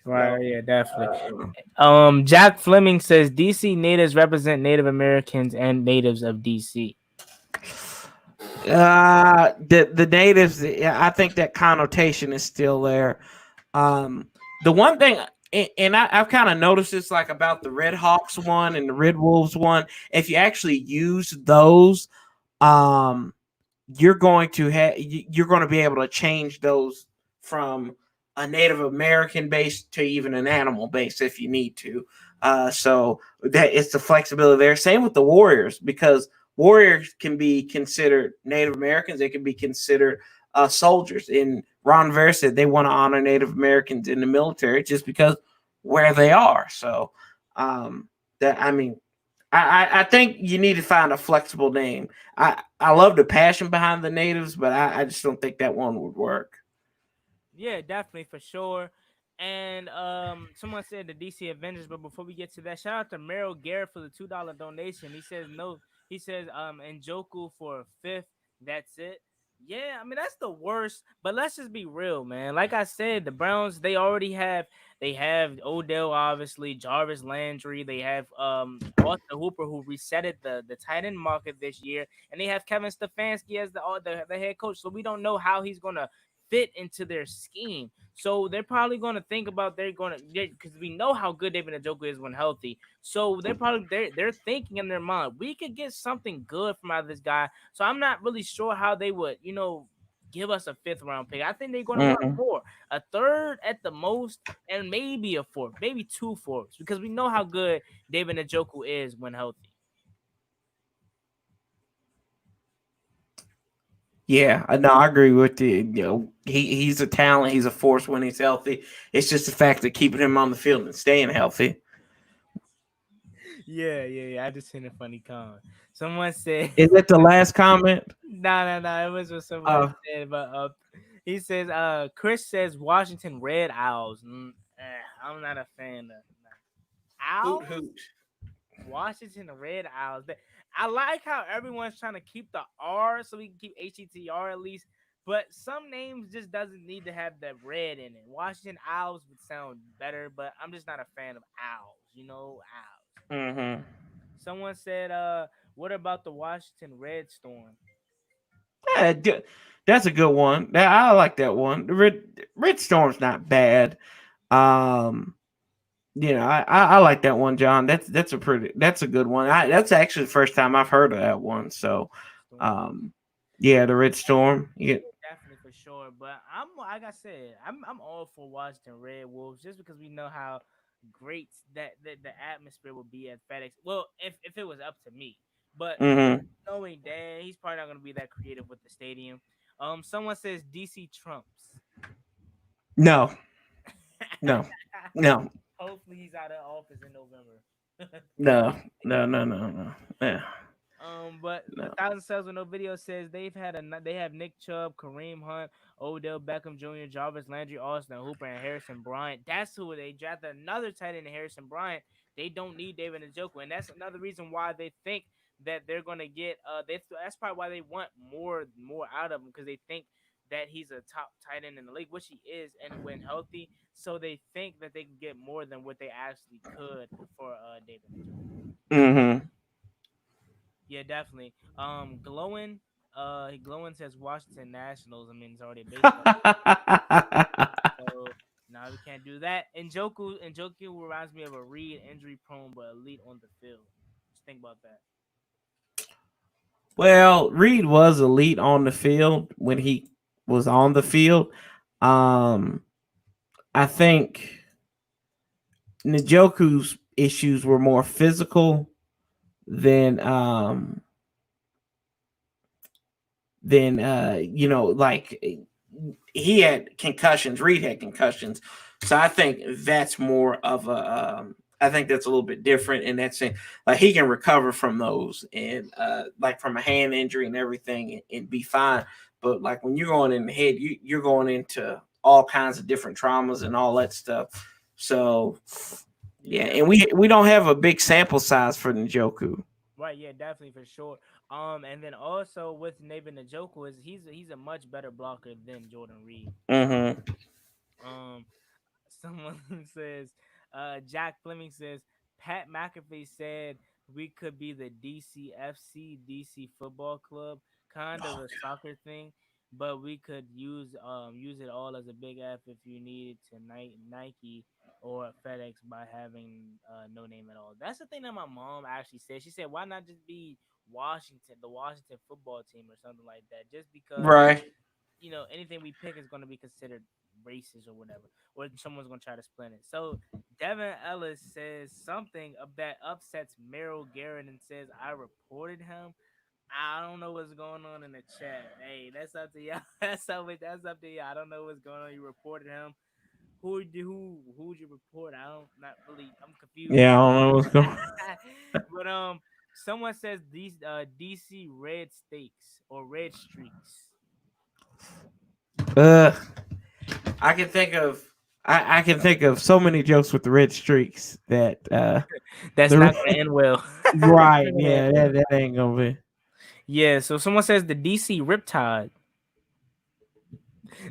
Right, No. yeah, definitely. Uh, Jack Fleming says DC natives represent Native Americans and natives of DC. the natives. Yeah, I think that connotation is still there. The one thing, and I've kind of noticed this, like about the Red Hawks one and the Red Wolves one. If you actually use those, um, you're going to be able to change those from a Native American base to even an animal base if you need to. So that it's the flexibility there. Same with the Warriors because Warriors can be considered Native Americans. They can be considered soldiers. And Ron Rivera said they want to honor Native Americans in the military just because where they are. So that I mean I think you need to find a flexible name. I love the passion behind the natives, but I just don't think that one would work. Yeah, definitely for sure. And someone said the DC Avengers, but before we get to that, shout out to Merrill Garrett for the $2 donation. He says no. He says Njoku for a fifth. That's it. Yeah, I mean that's the worst. But let's just be real, man. Like I said, the Browns they have Odell obviously, Jarvis Landry. They have Austin Hooper who resetted the tight end market this year, and they have Kevin Stefanski as the head coach. So we don't know how he's gonna fit into their scheme. So they're probably going to think about because we know how good David Njoku is when healthy. So they're thinking in their mind we could get something good from out of this guy. So I'm not really sure how they would give us a fifth round pick. I think they're going to want Mm-hmm. more, a third at the most, and maybe a fourth, maybe two fourths, because we know how good David Njoku is when healthy. Yeah, no, I agree with you. He's a talent. He's a force when he's healthy. It's just the fact of keeping him on the field and staying healthy. Yeah. I just seen a funny comment. Someone said Is that the last comment? No. It was what somebody Uh, said, but he says, Chris says Washington Red Owls. I'm not a fan of hoot owls. hoot. Washington Red Owls. I like how everyone's trying to keep the R so we can keep HETR at least. But some names just doesn't need to have that red in it. Washington Owls would sound better, but I'm just not a fan of owls. Owls. Mm-hmm. Someone said, what about the Washington Red Storm? Yeah, that's a good one. I like that one. The Red Storm's not bad. Um, I like that one, John. That's a good one. That's actually the first time I've heard of that one. So, Storm. um, yeah, the Red Storm. Yeah. Definitely for sure. But I'm like I said, I'm all for Washington Red Wolves just because we know how great that the atmosphere would be at FedEx. Well, if it was up to me. But Mm-hmm. Knowing Dan, he's probably not gonna be that creative with the stadium. Someone says DC Trumps. No, no, no, Hopefully he's out of office in November. no, no, no, no, no. Yeah, But a no. thousand subs with no video says they have Nick Chubb, Kareem Hunt, Odell Beckham Jr., Jarvis Landry, Austin Hooper, and Harrison Bryant. That's who they drafted. Another tight end, Harrison Bryant. They don't need David Njoku, and that's another reason why they think that they're gonna get. That's probably why they want more out of him because they think that he's a top tight end in the league, which he is, and when healthy, so they think that they can get more than what they actually could for David Njoku. Mm-hmm. Yeah, definitely. Glowing says Washington Nationals. I mean, it's already a baseball, so now we can't do that. And Njoku reminds me of a Reed, injury prone but elite on the field. Just think about that. Well, Reed was elite on the field when he was on the field. Um, I think Njoku's issues were more physical than like he had concussions. Reed had concussions, so I think that's more of a. I think that's a little bit different in that sense. Like he can recover from those and like from a hand injury and everything and be fine. But like when you're going in the head, you're going into all kinds of different traumas and all that stuff. So yeah, Yeah, and we don't have a big sample size for Njoku. right. Yeah, definitely for sure. And then also with David Njoku is he's a much better blocker than Jordan Reed. Mm-hmm. Um, Someone says, Jack Fleming says, Pat McAfee said we could be the DCFC, DC Football Club, kind of a soccer thing, but we could use it all as a big F if you needed to Nike or FedEx by having no name at all. That's the thing that my mom actually said. She said, why not just be Washington, the Washington football team or something like that? Just because Right. anything we pick is going to be considered racist or whatever, or someone's going to try to split it. So Devin Ellis says something of that upsets Merrill Garrett and says I reported him. I don't know what's going on in the chat. Hey, that's up to y'all. That's up to y'all. I don't know what's going on. You reported him. Who'd you report? I don't not really. I'm confused. Yeah, I don't know what's going. But someone says these DC red steaks or red streaks. Uh, I can think of I can think of so many jokes with the red streaks that That's the not gonna end well. That's right, not gonna end yeah, well. that ain't gonna be. Yeah, so someone says the DC Riptide.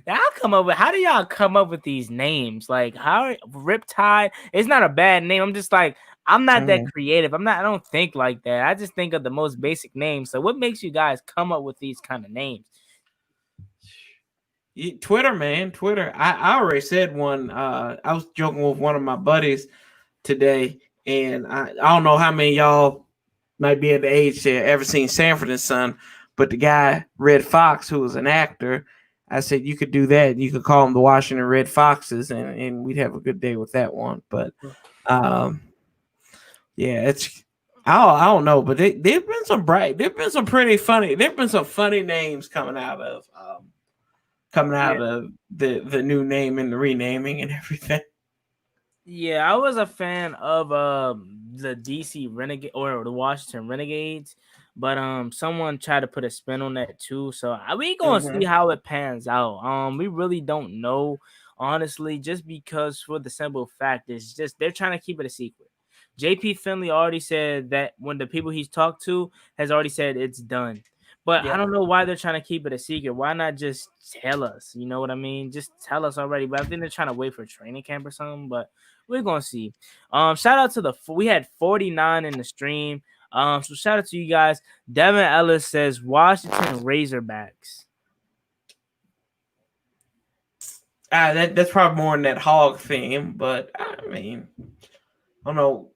Now I come up with how do y'all come up with these names? Like how Riptide? It's not a bad name. I'm just like I'm not that Mhm. creative. I don't think like that. I just think of the most basic names. So what makes you guys come up with these kind of names? Twitter, man, Twitter. I already said one. I was joking with one of my buddies today, and I don't know how many of y'all might be at the age to ever seen Sanford and Son, but the guy Red Fox, who was an actor, I said you could do that. You could call them the Washington Red Foxes, and we'd have a good day with that one. But um, yeah, it's I don't know, but there've been some bright, there've been some pretty funny, there've been some funny names coming Yeah. out of the new name and the renaming and everything. Yeah, I was a fan of the DC Renegade or the Washington Renegades, but someone tried to put a spin on that too. So we gonna see Mm-hmm. how it pans out. We really don't know honestly, just because for the simple fact is just they're trying to keep it a secret. JP Finley already said that when the people he's talked to has already said it's done. But I Yeah. don't know why they're trying to keep it a secret. Why not just tell us? You know what I mean? Just tell us already. But I think they're trying to wait for training camp or something. But we're gonna see. Shout out to we had 49 in the stream. So shout out to you guys. Devin Ellis says Washington Razorbacks. That's probably more in that hog theme, but I mean, I don't know.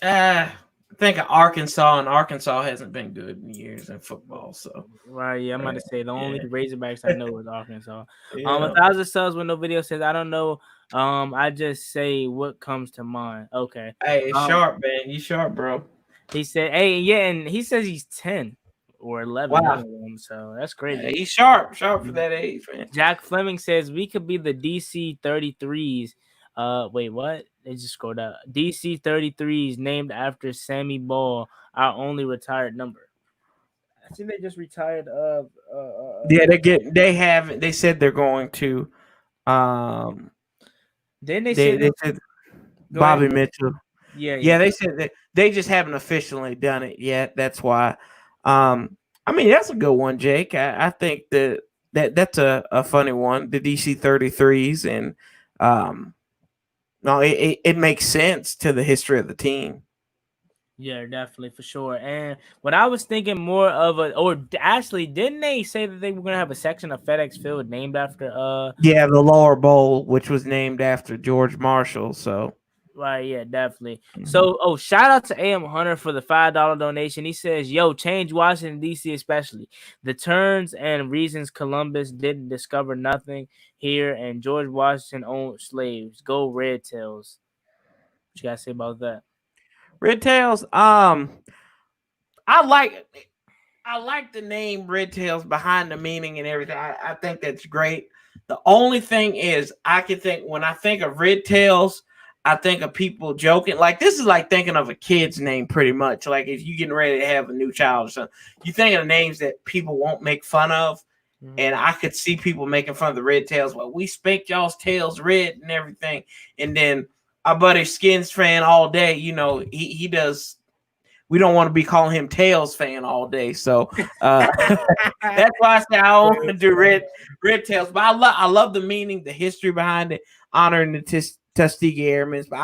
I think Arkansas, and Arkansas hasn't been good in years in football. So Right, yeah, I'm about to say the only yeah, Razorbacks I know is Arkansas. A yeah. thousand subs with no video says I don't know. I just say what comes to mind. Okay. Hey, it's Um, sharp, man. You sharp, bro. He said, "Hey, yeah," and he says he's 10 or 11, one Wow. of them. So that's Yeah, crazy. he's sharp for that age, man. Jack Fleming says we could be the DC 33s. Wait, what? They just scrolled up. DC 33s named after Sammy Ball, our only retired number. I think they just retired. Yeah, they said they're going to um Then they say they that. said Go ahead. Bobby Mitchell. Yeah, Yeah, yeah, they said that they just haven't officially done it yet. That's why. I mean that's a good one, Jake. I think that's a funny one. The DC 33s and um no, it makes sense to the history of the team. yeah, definitely for sure. And what I was thinking more of a, or actually, didn't they say that they were gonna have a section of FedEx Field named after Yeah, the lower bowl, which was named after George Marshall. So Right, yeah, definitely. mhm. So, shout out to AM Hunter for the $5 donation. He says, "Yo, change Washington D.C. especially the turns and reasons Columbus didn't discover nothing here, and George Washington owned slaves. Go Red Tails." What you gotta say about that? Red Tails. I like I like the name Red Tails behind the meaning and everything. I think that's great. The only thing is, I can think when I think of Red Tails, I think of people joking. Like this is like thinking of a kid's name, pretty much. Like if you getting ready to have a new child or something, you think of names that people won't make fun of. And Mhm. I could see people making fun of the red tails. Well, we spanked y'all's tails red and everything. And then our buddy Skins fan all day, he does. We don't want to be calling him Tails fan all day. So that's why I say I don't want to do red tails. But I love the meaning, the history behind it, honoring the Tuskegee Airmen. But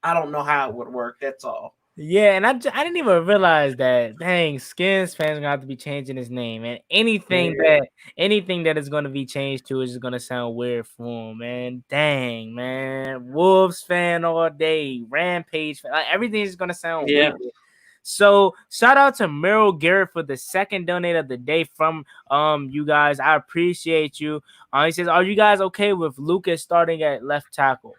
I don't know how it would work. That's all. Yeah, and I didn't even realize that. Dang, Skins fans gonna have to be changing his name, and Yeah. anything that is gonna be changed to is just gonna sound weird for him, man. Dang, man, Wolves fan all day, Rampage fan, like everything is gonna sound Yeah. weird. So shout out to Merrill Garrett for the second donate of the day from you guys. I appreciate you. He says, "Are you guys okay with Lucas starting at left tackle?"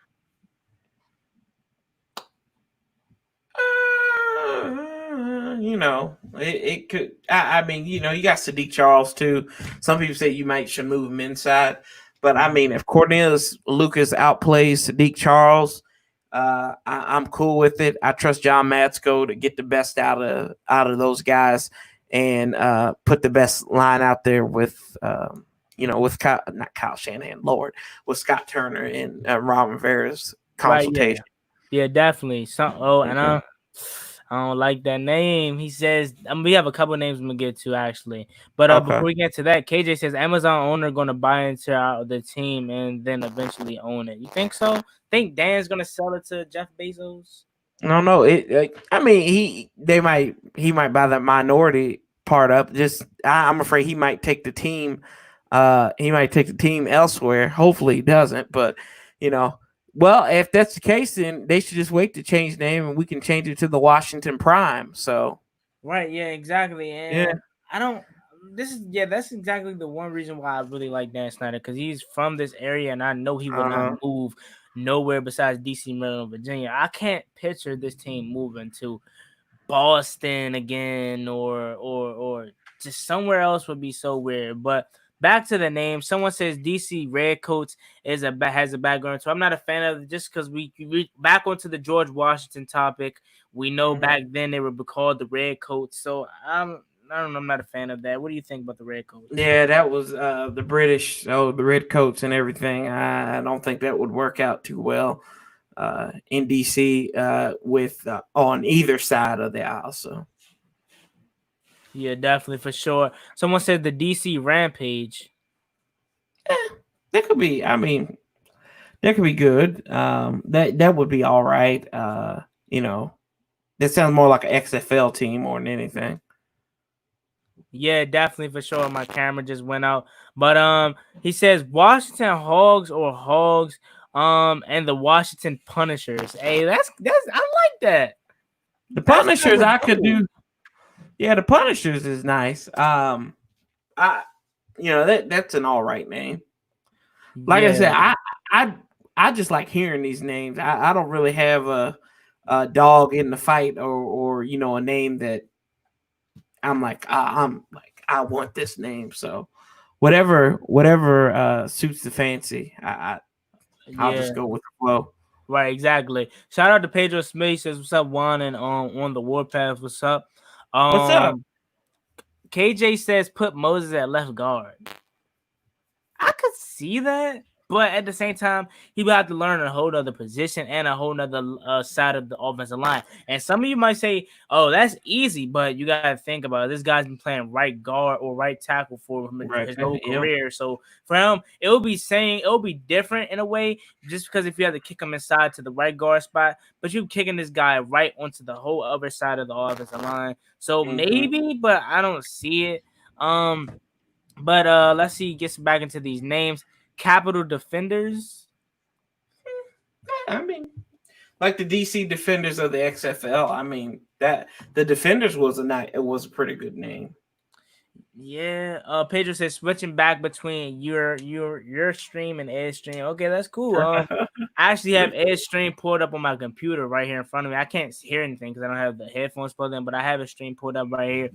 It could. I mean, you got Sadiq Charles too. Some people say you might should move him inside, but I mean, if Cornelius Lucas outplays Sadiq Charles, I'm cool with it. I trust John Matsko to get the best out of those guys and put the best line out there with Kyle, not Kyle Shanahan, Lord, with Scott Turner and Ron Rivera's Right? Yeah. consultation. Yeah, definitely. And Mhm. I don't like that name. He says we have a couple names I'm gonna get to actually, but Okay. before we get to that, KJ says Amazon owner gonna buy into the team and then eventually own it. You think so? Think Dan's gonna sell it to Jeff Bezos? No, no. I mean, he might buy that minority part up. Just I'm afraid he might take the team. He might take the team elsewhere. Hopefully, he doesn't. But you know, well, if that's the case, then they should just wait to change the name, and we can change it to the Washington Prime. So Right, yeah, exactly. yeah. And I don't that's exactly the one reason why I really like Dan Snyder because he's from this area and I know he would not Uh-huh. move nowhere besides DC, Maryland, Virginia. I can't picture this team moving to Boston again or just somewhere else would be so weird. But back to the name, someone says DC Redcoats has a background. So I'm not a fan of it just because we back onto the George Washington topic. We know Mhm. back then they were called the Redcoats. So I don't know. I'm not a fan of that. What do you think about the Redcoats? Yeah, that was the British, the red coats and everything. I don't think that would work out too well in DC with on either side of the aisle. So Yeah, definitely for sure. Someone said the DC Rampage. that could be. I mean, that could be good. That would be all right. You know, that sounds more like an XFL team more than anything. Yeah, definitely for sure. My camera just went out. But he says Washington Hogs or Hogs and the Washington Punishers. Hey, that's I like that. The That's kind Punishers, of I could cool. do. Yeah, the Punishers is nice. I, that's an all right name. Like I Yeah. said, I I just like hearing these names. I don't really have dog in the fight, or a name that I want this name. So whatever suits the fancy, I'll Yeah, just go with the flow. right, exactly. Shout out to Pedro Smith. He says, "What's up, Juan?" And on the Warpath, what's up? What's up? KJ says, "Put Moses at left guard." I could see that, but at the same time, he would have to learn a whole other position and a whole other side of the offensive line. And some of you might say, "Oh, that's easy," but you gotta think about it. This guy's been playing right guard or right tackle for Right. his whole Yep. career. So for him, it'll be different in a way, just because if you have to kick him inside to the right guard spot, but you kicking this guy right onto the whole other side of the offensive line. So Hmm. maybe, but I don't see it. But let's see, gets back into these names. Capital Defenders. I mean, like the DC Defenders of the XFL. I mean that the Defenders was it was a pretty good name. Yeah. Pedro says switching back between your stream and Edge stream. Okay, that's cool. I actually have Edge stream pulled up on my computer right here in front of me. I can't hear anything because I don't have the headphones plugged in, but I have a stream pulled up right here.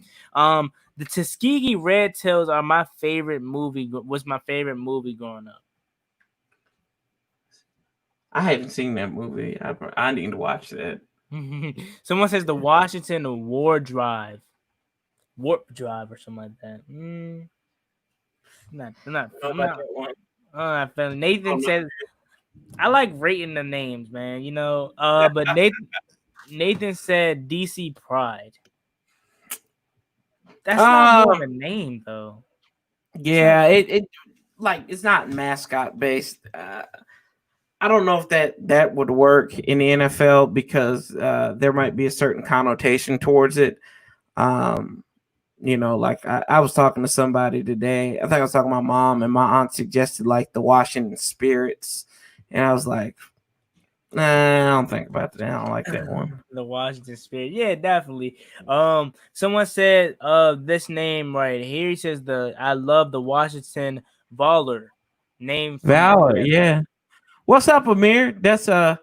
The Tuskegee Red Tails are my favorite movie. Was my favorite movie growing up. I haven't seen that movie. I need to watch that. Someone says the Washington Warp Drive or something like that. I'm About not. that one. I feel Nathan Oh, no. says I like rating the names, man. But Nathan said DC Pride. That's not more of Um, a name though. It's not. yeah, it like it's not mascot based. I don't know if that would work in the NFL because there might be a certain connotation towards it. Um, like I was talking to somebody today. I think I was talking to my mom, and my aunt suggested like the Washington Spirits, and I was like, nah, I don't think about that. I don't like that one. The Washington Spirit. Yeah, definitely. Someone said this name right here. He says I love the Washington Baller name from the Valor, NFL. yeah. What's up, Amir? That's the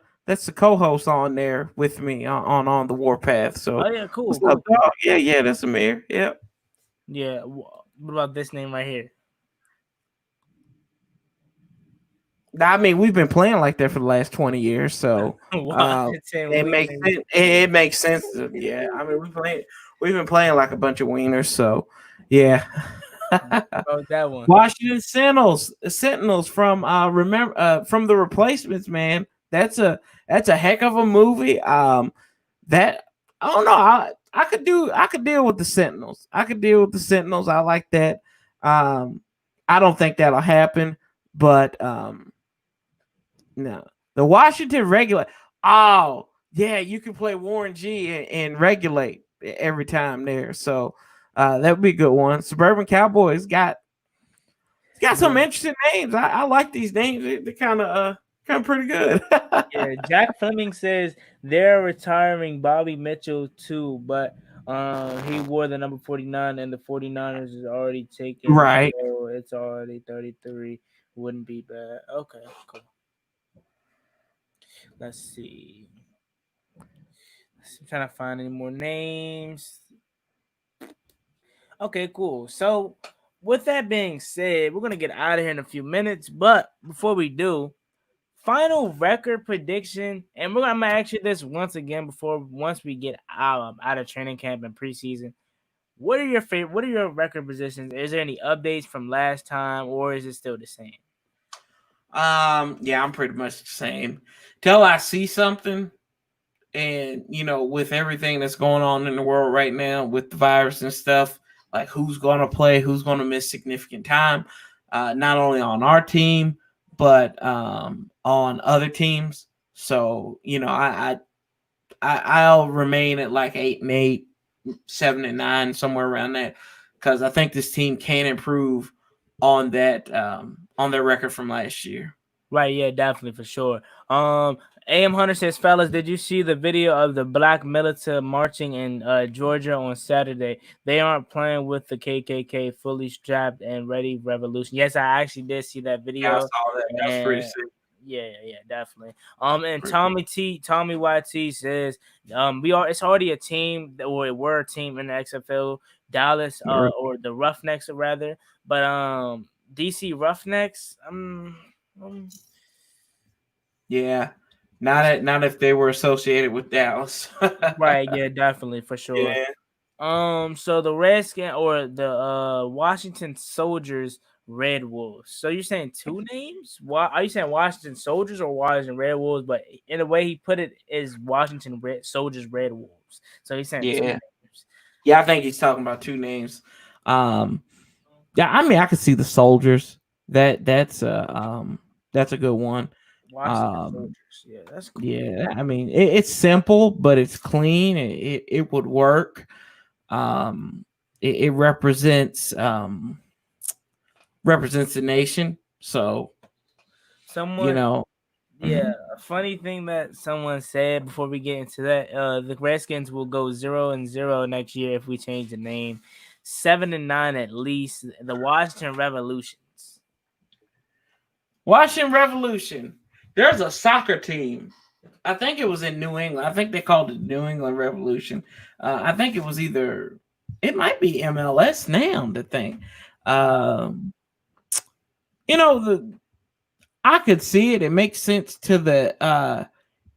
co-host on there with me on the Warpath. Oh So yeah, what's cool, up, cool. dog? Yeah, that's Amir. Yep. Yeah. What about this name right here? I mean, we've been playing like that for the last 20 years, so Washington it makes Wheeling. sense. It makes sense. Yeah, I mean, we've been playing like a bunch of wieners, so yeah. About that one. Washington Sentinels from from the Replacements, man. That's a heck of a movie. That I don't know. I could deal with the Sentinels. I could deal with the Sentinels. I like that. Um, I don't think that'll happen, but no, the Washington regulate. Oh yeah, you can play Warren G and regulate every time there. So that would be a good one. Suburban Cowboys got some Yeah. interesting names. I like these names. They're kind of pretty good. Yeah, Jack Fleming says they're retiring Bobby Mitchell too, but he wore the number 49 and the 49ers is already taken, Right. so it's already 33. Wouldn't be bad. Okay, cool. Let's see. I'm trying to find any more names. Okay, cool. So, with that being said, we're gonna get out of here in a few minutes. But before we do, final record prediction, and I'm gonna ask you this once again once we get out of training camp and preseason. What are your favorite? What are your record positions? Is there any updates from last time, or is it still the same? Yeah, I'm pretty much the same. Till I see something, and with everything that's going on in the world right now with the virus and stuff, like who's going to play, who's going to miss significant time, not only on our team but on other teams. So I'll remain at like 8-8, 7-9, somewhere around that, because I think this team can improve on that on their record from last year. Right, yeah, definitely for sure. AM Hunter says, fellas, did you see the video of the black militia marching in Georgia on Saturday? They aren't playing with the KKK, fully strapped and ready revolution. Yes, I actually did see that Yeah, I video, saw that. That was pretty and sick. Yeah, definitely. And Tommy YT says, it's already a team, or we're a team in the XFL, Dallas, Right. or the Roughnecks rather, but DC Roughnecks, Yeah. Not if they were associated with Dallas. right, yeah, definitely for sure. Yeah. So the Redskins or the Washington Soldiers, Red Wolves. So you're saying two names? Why are you saying Washington Soldiers or Washington Red Wolves? But in the way he put it is Washington Red Soldiers, Red Wolves. So he's saying two Yeah. names. Yeah, I think he's talking about two names. Um yeah, I mean I could see the soldiers. That's a good one. Washington Um Soldiers. Yeah, that's cool. yeah, I mean it's simple, but it's clean. It would work. Um it represents the nation. So, you Someone, know, yeah, mhm. a funny thing that someone said before we get into that, the Redskins will go 0-0 next year if we change the name. 7-9 at least. The Washington Revolutions. Washington Revolution. There's a soccer team. I think it was in New England. I think they called it New England Revolution. I think it was either, it might be MLS now. The thing, um, the I could see it. It makes sense to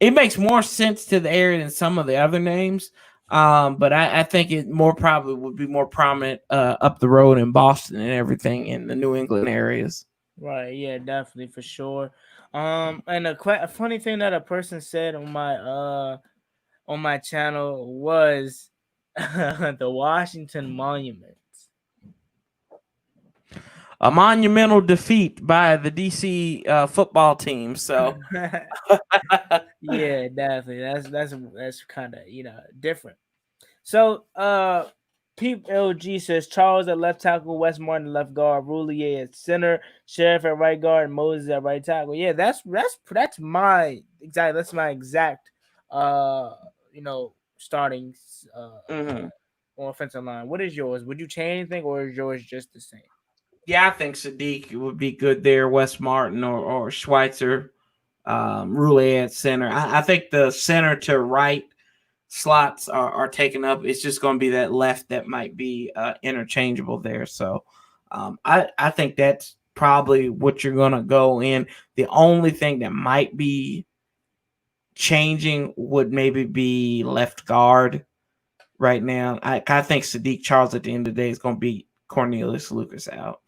it makes more sense to the area than some of the other names. But I think it more probably would be more prominent up the road in Boston and everything in the New England areas. Right, yeah, definitely for sure. And a funny thing that a person said on my channel was the Washington Monument. A monumental defeat by the DC football team. So, Yeah, definitely. That's kind of different. So, Peep LG says Charles at left tackle, Wes Martin at left guard, Roulier at center, Sheriff at right guard, and Moses at right tackle. Yeah, that's my exact. That's my exact. Uh, starting mhm. on offensive line. What is yours? Would you change anything, or is yours just the same? Yeah, I think Sadiq would be good there. Wes Martin or Schweitzer, Roulet at center. I think the center to right slots are taken up. It's just going to be that left that might be interchangeable there. So I think that's probably what you're going to go in. The only thing that might be changing would maybe be left guard right now. I think Sadiq Charles at the end of the day is going to be Cornelius Lucas out.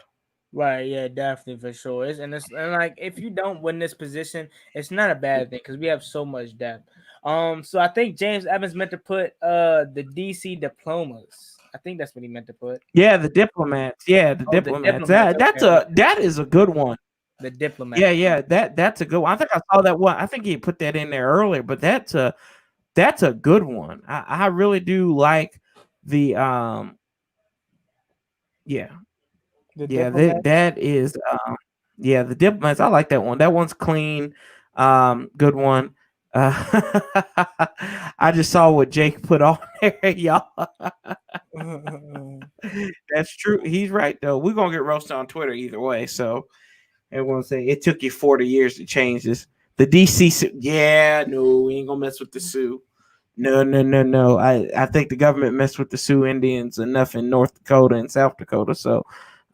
Right, yeah, definitely for sure. And like if you don't win this position, it's not a bad thing because we have so much depth. So I think James Evans meant to put the DC diplomas. I think that's what he meant to put. Yeah, the diplomats. Yeah, the Oh, the diplomats. diplomats. Okay, okay. That is a good one. The diplomat. Yeah, that's a good one. I think I saw that one. I think he put that in there earlier, but that's a good one. I really do like the yeah. The Yeah, diplomat. that is yeah, the diplomats. I like that one. That one's clean. Good one. Uh, I just saw what Jake put on there, y'all. That's true. He's right though. We're gonna get roasted on Twitter either way. So everyone say it took you 40 years to change this. The DC suit. Yeah, no, we ain't gonna mess with the Sioux. No, no, no, no. I think the government messed with the Sioux Indians enough in North Dakota and South Dakota. So,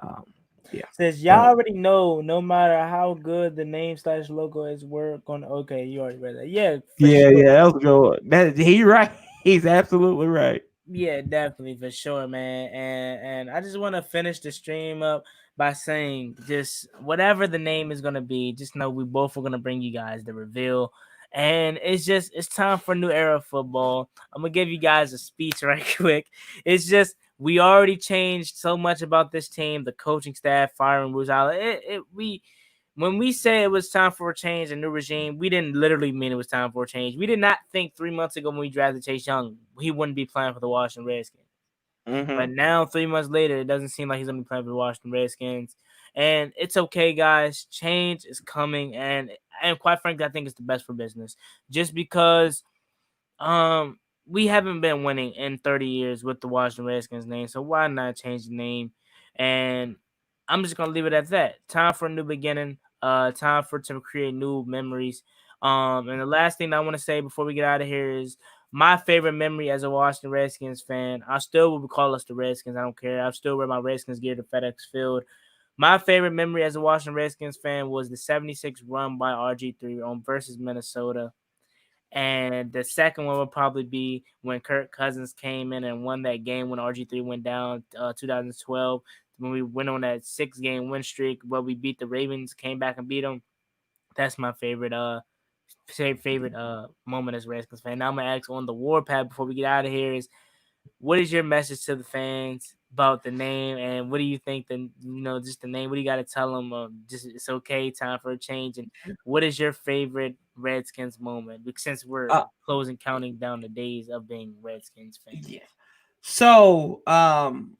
um, yeah, Says y'all don't. already know. No matter how good the name/logo is, we're gonna. Okay, you already read that. Yeah, for Yeah, sure. yeah, that was good. That he's right. He's absolutely right. Yeah, definitely for sure, man. And I just want to finish the stream up by saying, just whatever the name is gonna be, just know we both are gonna bring you guys the reveal. And it's time for a new era of football. I'm gonna give you guys a speech right quick. It's just we already changed so much about this team, the coaching staff, firing Bruce Allen. We when we say it was time for a change, a new regime, we didn't literally mean it was time for a change. We did not think 3 months ago when we drafted Chase Young, he wouldn't be playing for the Washington Redskins. But Mm-hmm. now, 3 months later, it doesn't seem like he's going to be playing for the Washington Redskins. And it's okay, guys. Change is coming. And quite frankly, I think it's the best for business. Just because we haven't been winning in 30 years with the Washington Redskins name. So why not change the name? And I'm just gonna leave it at that. Time for a new beginning. Time for to create new memories. And the last thing I want to say before we get out of here is my favorite memory as a Washington Redskins fan. I still will call us the Redskins. I don't care. I still wear my Redskins gear to FedEx Field. My favorite memory as a Washington Redskins fan was the '76 run by RG3 on versus Minnesota. And the second one would probably be when Kirk Cousins came in and won that game when RG3 went down 2012 when we went on that 6-game win streak where we beat the Ravens, came back and beat them. That's my favorite moment as a Redskins fan. Now I'm gonna ask on the Warpath before we get out of here is what is your message to the fans about the name, and what do you think just the name? What do you got to tell them? Just it's okay, time for a change. And what is your favorite Redskins moment? Because since we're Uh, closing, counting down the days of being Redskins fans. yeah. So,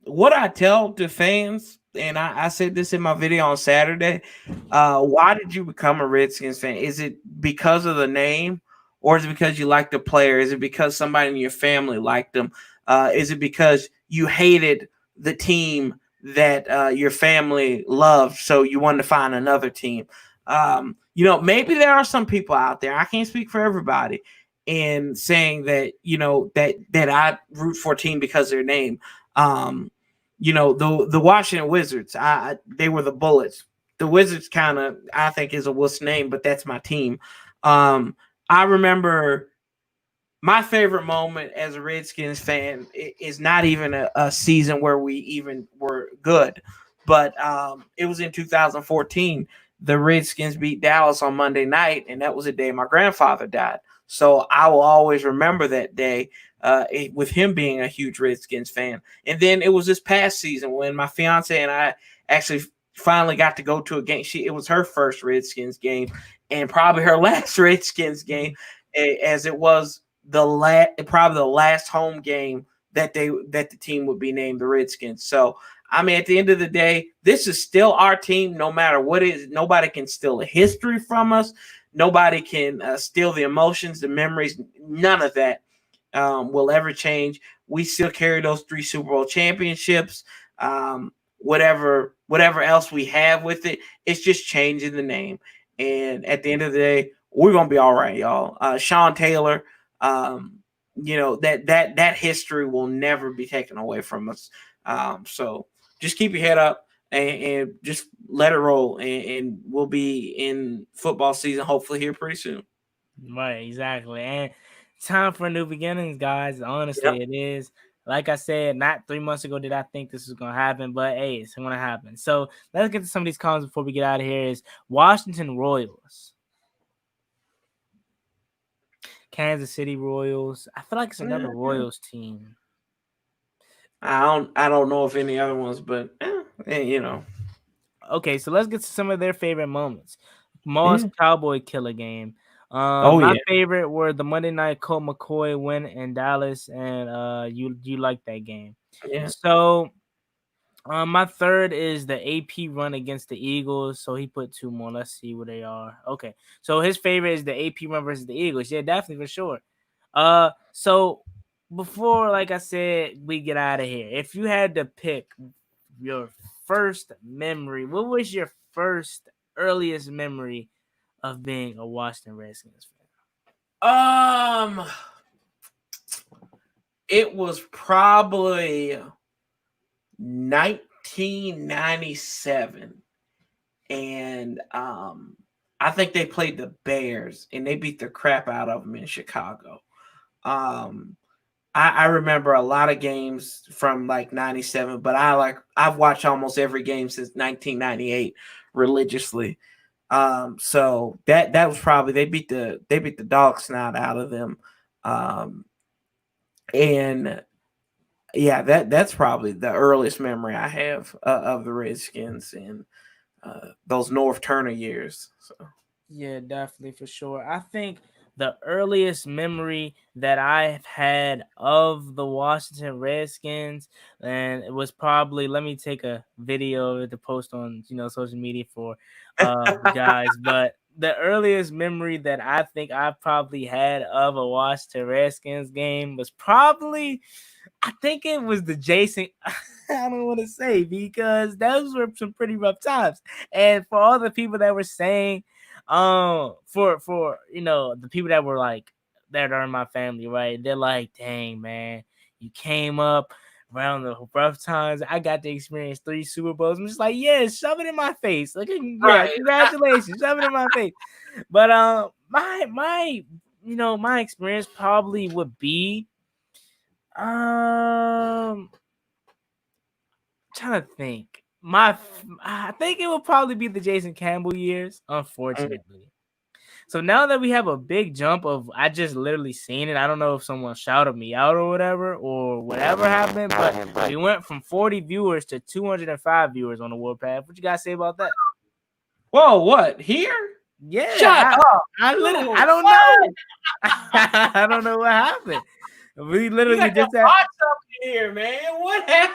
what I tell the fans, and I said this in my video on Saturday, why did you become a Redskins fan? Is it because of the name, or is it because you like the player? Is it because somebody in your family liked them? Is it because you hated the team that your family loved, so you wanted to find another team? Maybe there are some people out there. I can't speak for everybody in saying that that I root for a team because of their name. The Washington Wizards, they were the Bullets. The Wizards kind of I think is a wuss name, but that's my team. I remember my favorite moment as a Redskins fan is not even a season where we even were good, but it was in 2014. The Redskins beat Dallas on Monday night, and that was the day my grandfather died. So I will always remember that day with him being a huge Redskins fan. And then it was this past season when my fiance and I actually finally got to go to a game. It was her first Redskins game and probably her last Redskins game, as it was probably the last home game that the team would be named the Redskins. So I mean, at the end of the day, this is still our team, no matter what it is. Nobody can steal the history from us. Nobody can steal the emotions, the memories. None of that will ever change. We still carry those 3 Super Bowl championships. Whatever else we have with it, it's just changing the name. And at the end of the day, we're gonna be all right, y'all. Sean Taylor, that history will never be taken away from us. So just keep your head up and just let it roll, and we'll be in football season hopefully here pretty soon. Right, exactly. And time for new beginnings, guys. Yep. Honestly, it is. Like I said, not 3 months ago did I think this was gonna happen, but hey, it's gonna happen. So let's get to some of these comments before we get out of here. Is Washington Royals, Kansas City Royals. I feel like it's another Royals team. I don't know if any other ones, but Okay, so let's get to some of their favorite moments. Moss Yeah. Cowboy Killer game. Oh My yeah. favorite were the Monday night Colt McCoy win in Dallas, and you like that game. Yeah. So my third is the AP run against the Eagles. So he put 2 more. Let's see what they are. Okay, so his favorite is the AP run versus the Eagles. Yeah, definitely for sure. So before, like I said, we get out of here. If you had to pick your first memory, what was your first earliest memory of being a Washington Redskins Um it was probably 1997, and I think they played the Bears and they beat the crap out of them in Chicago. Um I remember a lot of games from like 97, but I've watched almost every game since 1998 religiously. So that was probably they beat the dog snot out of them. Um and yeah, that's probably the earliest memory I have of the Redskins and those North Turner years. So Yeah, definitely for sure. I think the earliest memory that I've had of the Washington Redskins, and it was probably, let me take a video to post on social media for guys, but the earliest memory that I think I probably had of a Washington Redskins game was probably, I think it was the Jason. I don't want to say because those were some pretty rough times. And for all the people that were saying, for the people that were like that are in my family, right? They're like, dang man, you came up around the rough times. I got to experience 3 Super Bowls. I'm just like, yeah, shove it in my face. Like, yeah, Right. congratulations, shove it in my face. But my experience probably would be trying to think. I think it would probably be the Jason Campbell years, unfortunately. So now that we have a big jump of, I just literally seen it. I don't know if someone shouted me out or whatever happened, but we went from 40 viewers to 205 viewers on the Warpath. What you guys say about that? Whoa, what? Here? Shut Yeah, up. I Dude, don't what? know. I don't know what happened. We You literally got your just had box up in here, man. What happened?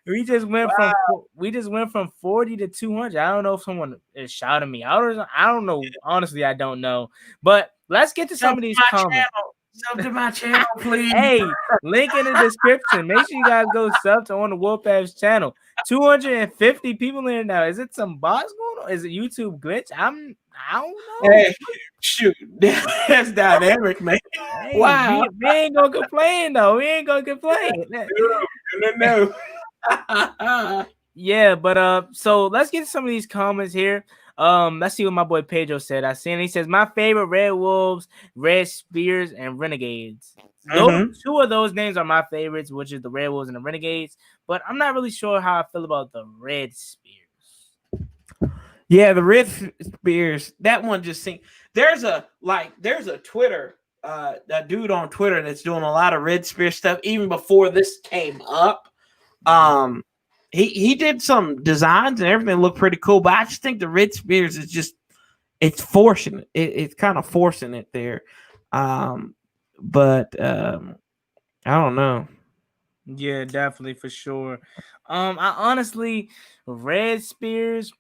we just went from 40 to 200. I don't know if someone is shouting me out or something. I don't know. Honestly, I don't know. But let's get to Sub some to of these my comments. channel. Sub to my channel, please. Hey, link in the description. Make sure you guys go sub to on the Warpath's channel. 250 people in there now. Is it some bots going on? Is it YouTube glitch? I don't know. Hey, shoot. That's dynamic, man. Hey, Wow. we ain't gonna complain though. We ain't gonna complain. No. No. Yeah, but so let's get some of these comments here. Let's see what my boy Pedro said. I seen he says my favorite Red Wolves, Red Spears, and Renegades. Those Mm-hmm. two of those names are my favorites, which is the Red Wolves and the Renegades. But I'm not really sure how I feel about the Red Spears. Yeah, the Red Spears. That one just seemed. There's a Twitter, a dude on Twitter that's doing a lot of Red Spear stuff even before this came up. Um, he did some designs and everything looked pretty cool, but I just think the Red Spears is just it's forcing it. It's kind of forcing it there. But I don't know. Yeah, definitely for sure. I honestly, Red Spears.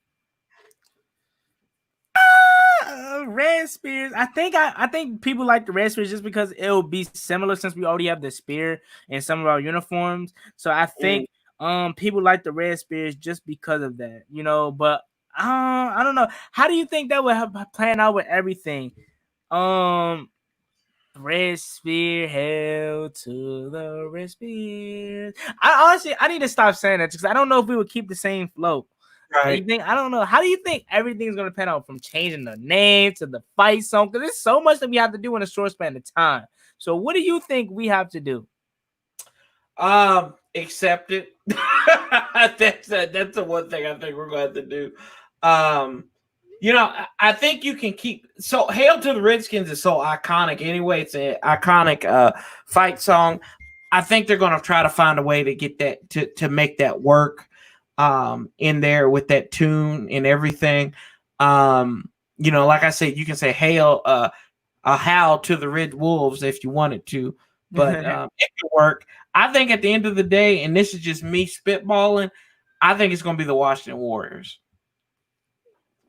Red Spears. I think people like the Red Spears just because it'll be similar since we already have the spear in some of our uniforms. So I Mm. think people like the Red Spears just because of that, But I don't know. How do you think that would have plan out with everything? Um, Red Spear, hail to the Red Spears. I need to stop saying that because I don't know if we would keep the same flow. You Right. think I don't know. How do you think everything's gonna pan out from changing the name to the fight song? Because there's so much that we have to do in a short span of time. So what do you think we have to do? Accept it. That's the one thing I think we're going to have to do. Um, I think you can keep. So, "Hail to the Redskins" is so iconic. Anyway, it's an iconic fight song. I think they're going to try to find a way to get that to make that work in there with that tune and everything. Like I said, you can say "Hail." A howl to the Red Wolves if you wanted to, but it could work. I think at the end of the day, and this is just me spitballing, I think it's going to be the Washington Warriors.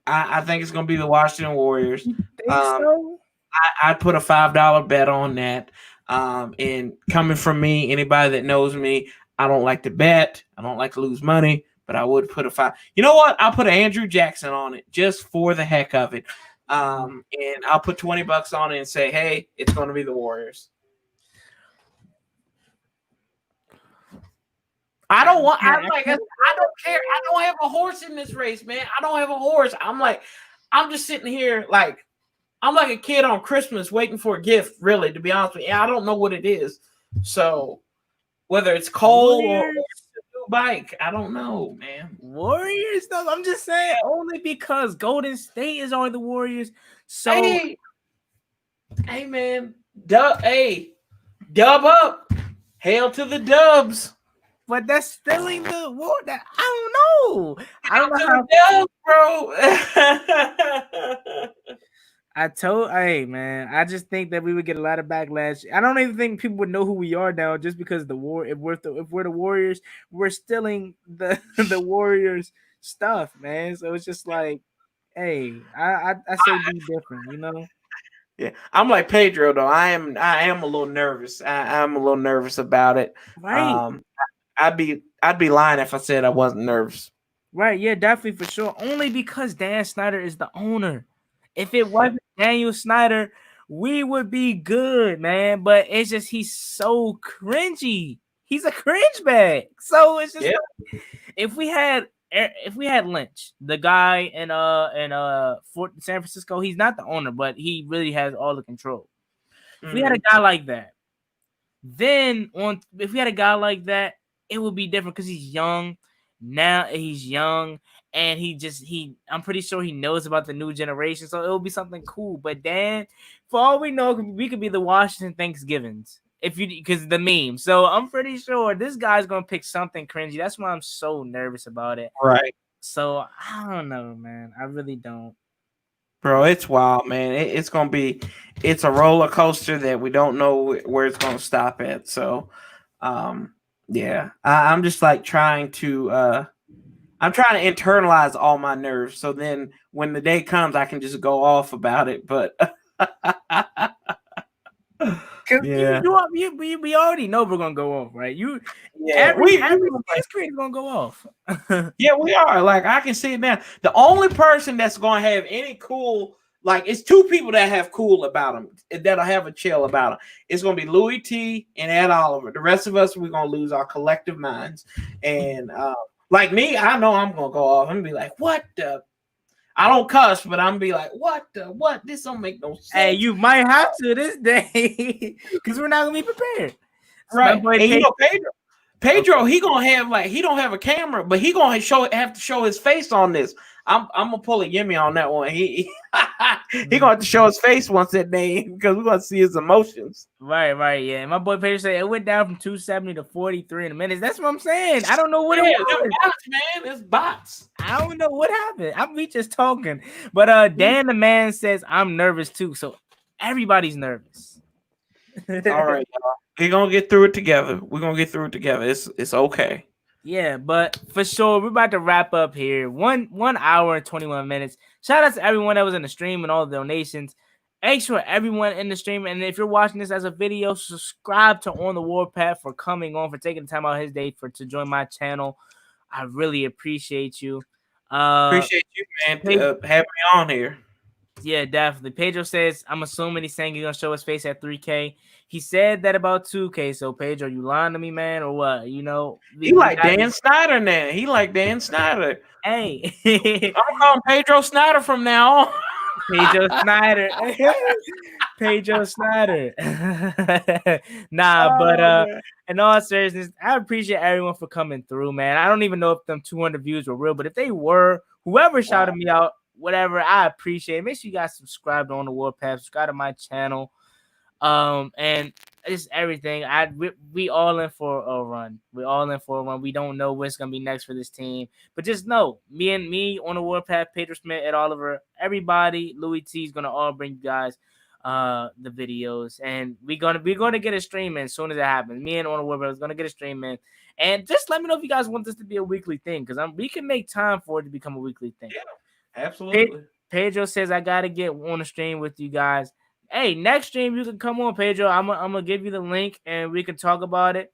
I think it's going to be the Washington Warriors. You think Um, so? I'd put a $5 bet on that. And coming from me, anybody that knows me, I don't like to bet. I don't like to lose money, but I would put a five. You know what? I'll put Andrew Jackson on it just for the heck of it. And I'll put $20 on it and say, hey, it's going to be the Warriors. I don't want. I'm like, I don't care. I don't have a horse in this race, man. I don't have a horse. I'm just sitting here like I'm like a kid on Christmas waiting for a gift. Really, to be honest with you, I don't know what it is. So whether it's coal or a new bike, I don't know, man. Warriors though. I'm just saying only because Golden State is on the Warriors. So Hey, man, dub up, hail to the Dubs. but that's still in the war. That I don't know. I don't know how. Dubs, bro. Hey man, I just think that we would get a lot of backlash. I don't even think people would know who we are now just because the war. If we're the Warriors, we're stealing the the Warriors stuff, man. So it's just like Hey, I say be different, you know? Yeah, I'm like Pedro though. I am a little nervous. I'm a little nervous about it. Right. Um, I'd be lying if I said I wasn't nervous. Right, yeah, definitely for sure. Only because Dan Snyder is the owner. If it Yep. wasn't Daniel Snyder, we would be good, man. But it's just he's so cringy. He's a cringe bag. So it's just Yep. if we had Lynch, the guy in Fort San Francisco, he's not the owner, but he really has all the control. If we had a Mhm. guy like that, then on if we had a guy like that, it would be different because he's young. Now he's young and he I'm pretty sure he knows about the new generation, so it'll be something cool. But then for all we know, we could be the Washington Thanksgivings. If you because the meme. So I'm pretty sure this guy's gonna pick something cringy. That's why I'm so nervous about it. Right. So I don't know, man. I really don't. Bro, it's wild, man. It's a roller coaster that we don't know where it's gonna stop at. So, um, yeah, I'm just like I'm trying to internalize all my nerves. So then when the day comes, I can just go off about it. But Cause yeah, we already know we're gonna go off, right? yeah, Every we skit screen is gonna go off. yeah, we are. Like I can see it now. The only person that's going to have any cool, like it's two people that have cool about them, that'll have a chill about them. It's going to be Louis T and Ed Oliver. The rest of us, we're going to lose our collective minds. And like me, I know I'm going to go off. I'm going to be like, what the? I don't cuss, but I'm going to be like, what the? What? This don't make no Hey, sense. you might have to this day because we're not gonna be prepared. So my Right. boy And you Peyton, know, Pedro, okay. He gonna have like he don't have a camera, but he gonna have to show his face on this. I'm gonna pull a Yimmy on that one. He gonna have to show his face once that day because we're gonna see his emotions. Right, yeah. And my boy Pedro said it went down from 270 to 43 in a minute. That's what I'm saying. I don't know what it Yeah, them was. bots, man. It's bots. I don't know what happened. We just talking. But Dan the man says I'm nervous too. So everybody's nervous. All right, y'all. We're gonna get through it together. We're gonna get through it together. It's okay. Yeah, but for sure, we're about to wrap up here. 1 hour and 21 minutes. Shout out to everyone that was in the stream and all the donations. Thanks for everyone in the stream. And if you're watching this as a video, subscribe to On the Warpath for coming on, for taking the time out of his day to join my channel. I really appreciate you. Appreciate you, man, Pe- to have me on here. yeah, definitely. Pedro says, I'm assuming he's saying he's gonna show his face at 3K. He said that about 2K. So Pedro, you lying to me, man, or what? You know, He we like got Dan Snyder now. He like Dan Snyder. hey. I'm calling Pedro Snyder from now on. Pedro Snyder. Pedro Snyder. Nah, but Oh man. in all seriousness, I appreciate everyone for coming through, man. I don't even know if them 200 views were real, but if they were, whoever shouted me out, whatever, I appreciate it. Make sure you guys subscribe to On the Warpath, subscribe to my channel. And just everything. We all in for a run. We all in for a run. We don't know what's gonna be next for this team, but just know me on the Warpath, Pedro Smith, Ed Oliver, everybody, Louis T is gonna all bring you guys the videos, and we're gonna get a stream in as soon as it happens. Me and on the Warpath is gonna get a stream in, and just let me know if you guys want this to be a weekly thing, because we can make time for it to become a weekly thing. Yeah, absolutely. Pedro says I gotta get on the stream with you guys. Hey, next stream you can come on, Pedro. I'm gonna give you the link and we can talk about it.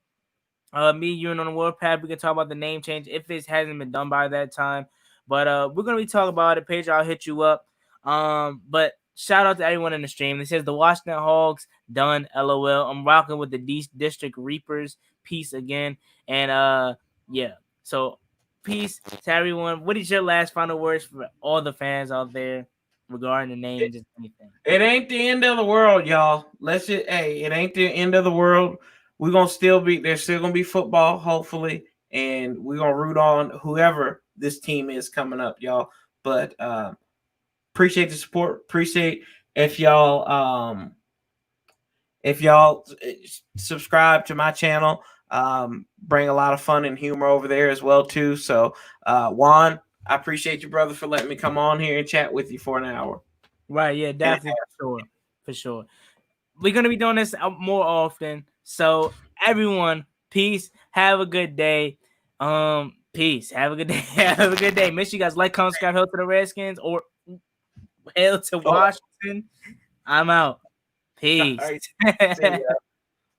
Me, you, and on the Warpath, we can talk about the name change if it hasn't been done by that time. But we're gonna be talking about it, Pedro. I'll hit you up. But shout out to everyone in the stream. It says the Washington Hogs done. LOL. I'm rocking with the District Reapers. Peace again. And yeah. So peace to everyone. What is your last final words for all the fans out there regarding the name, just anything? It ain't the end of the world, y'all. It ain't the end of the world. We're gonna still be there's still gonna be football, hopefully, and we're gonna root on whoever this team is coming up, y'all. But appreciate the support. Appreciate if y'all subscribe to my channel. Bring a lot of fun and humor over there as well too. So Juan, I appreciate you, brother, for letting me come on here and chat with you for an hour. Right, yeah, And definitely for sure. We're gonna be doing this more often. So everyone, peace. Have a good day. Peace. Have a good day. Have a good day. Make sure you guys like, comment, subscribe, help to the Redskins, or Hail to Oh, Washington. I'm out. all Peace. right. See ya.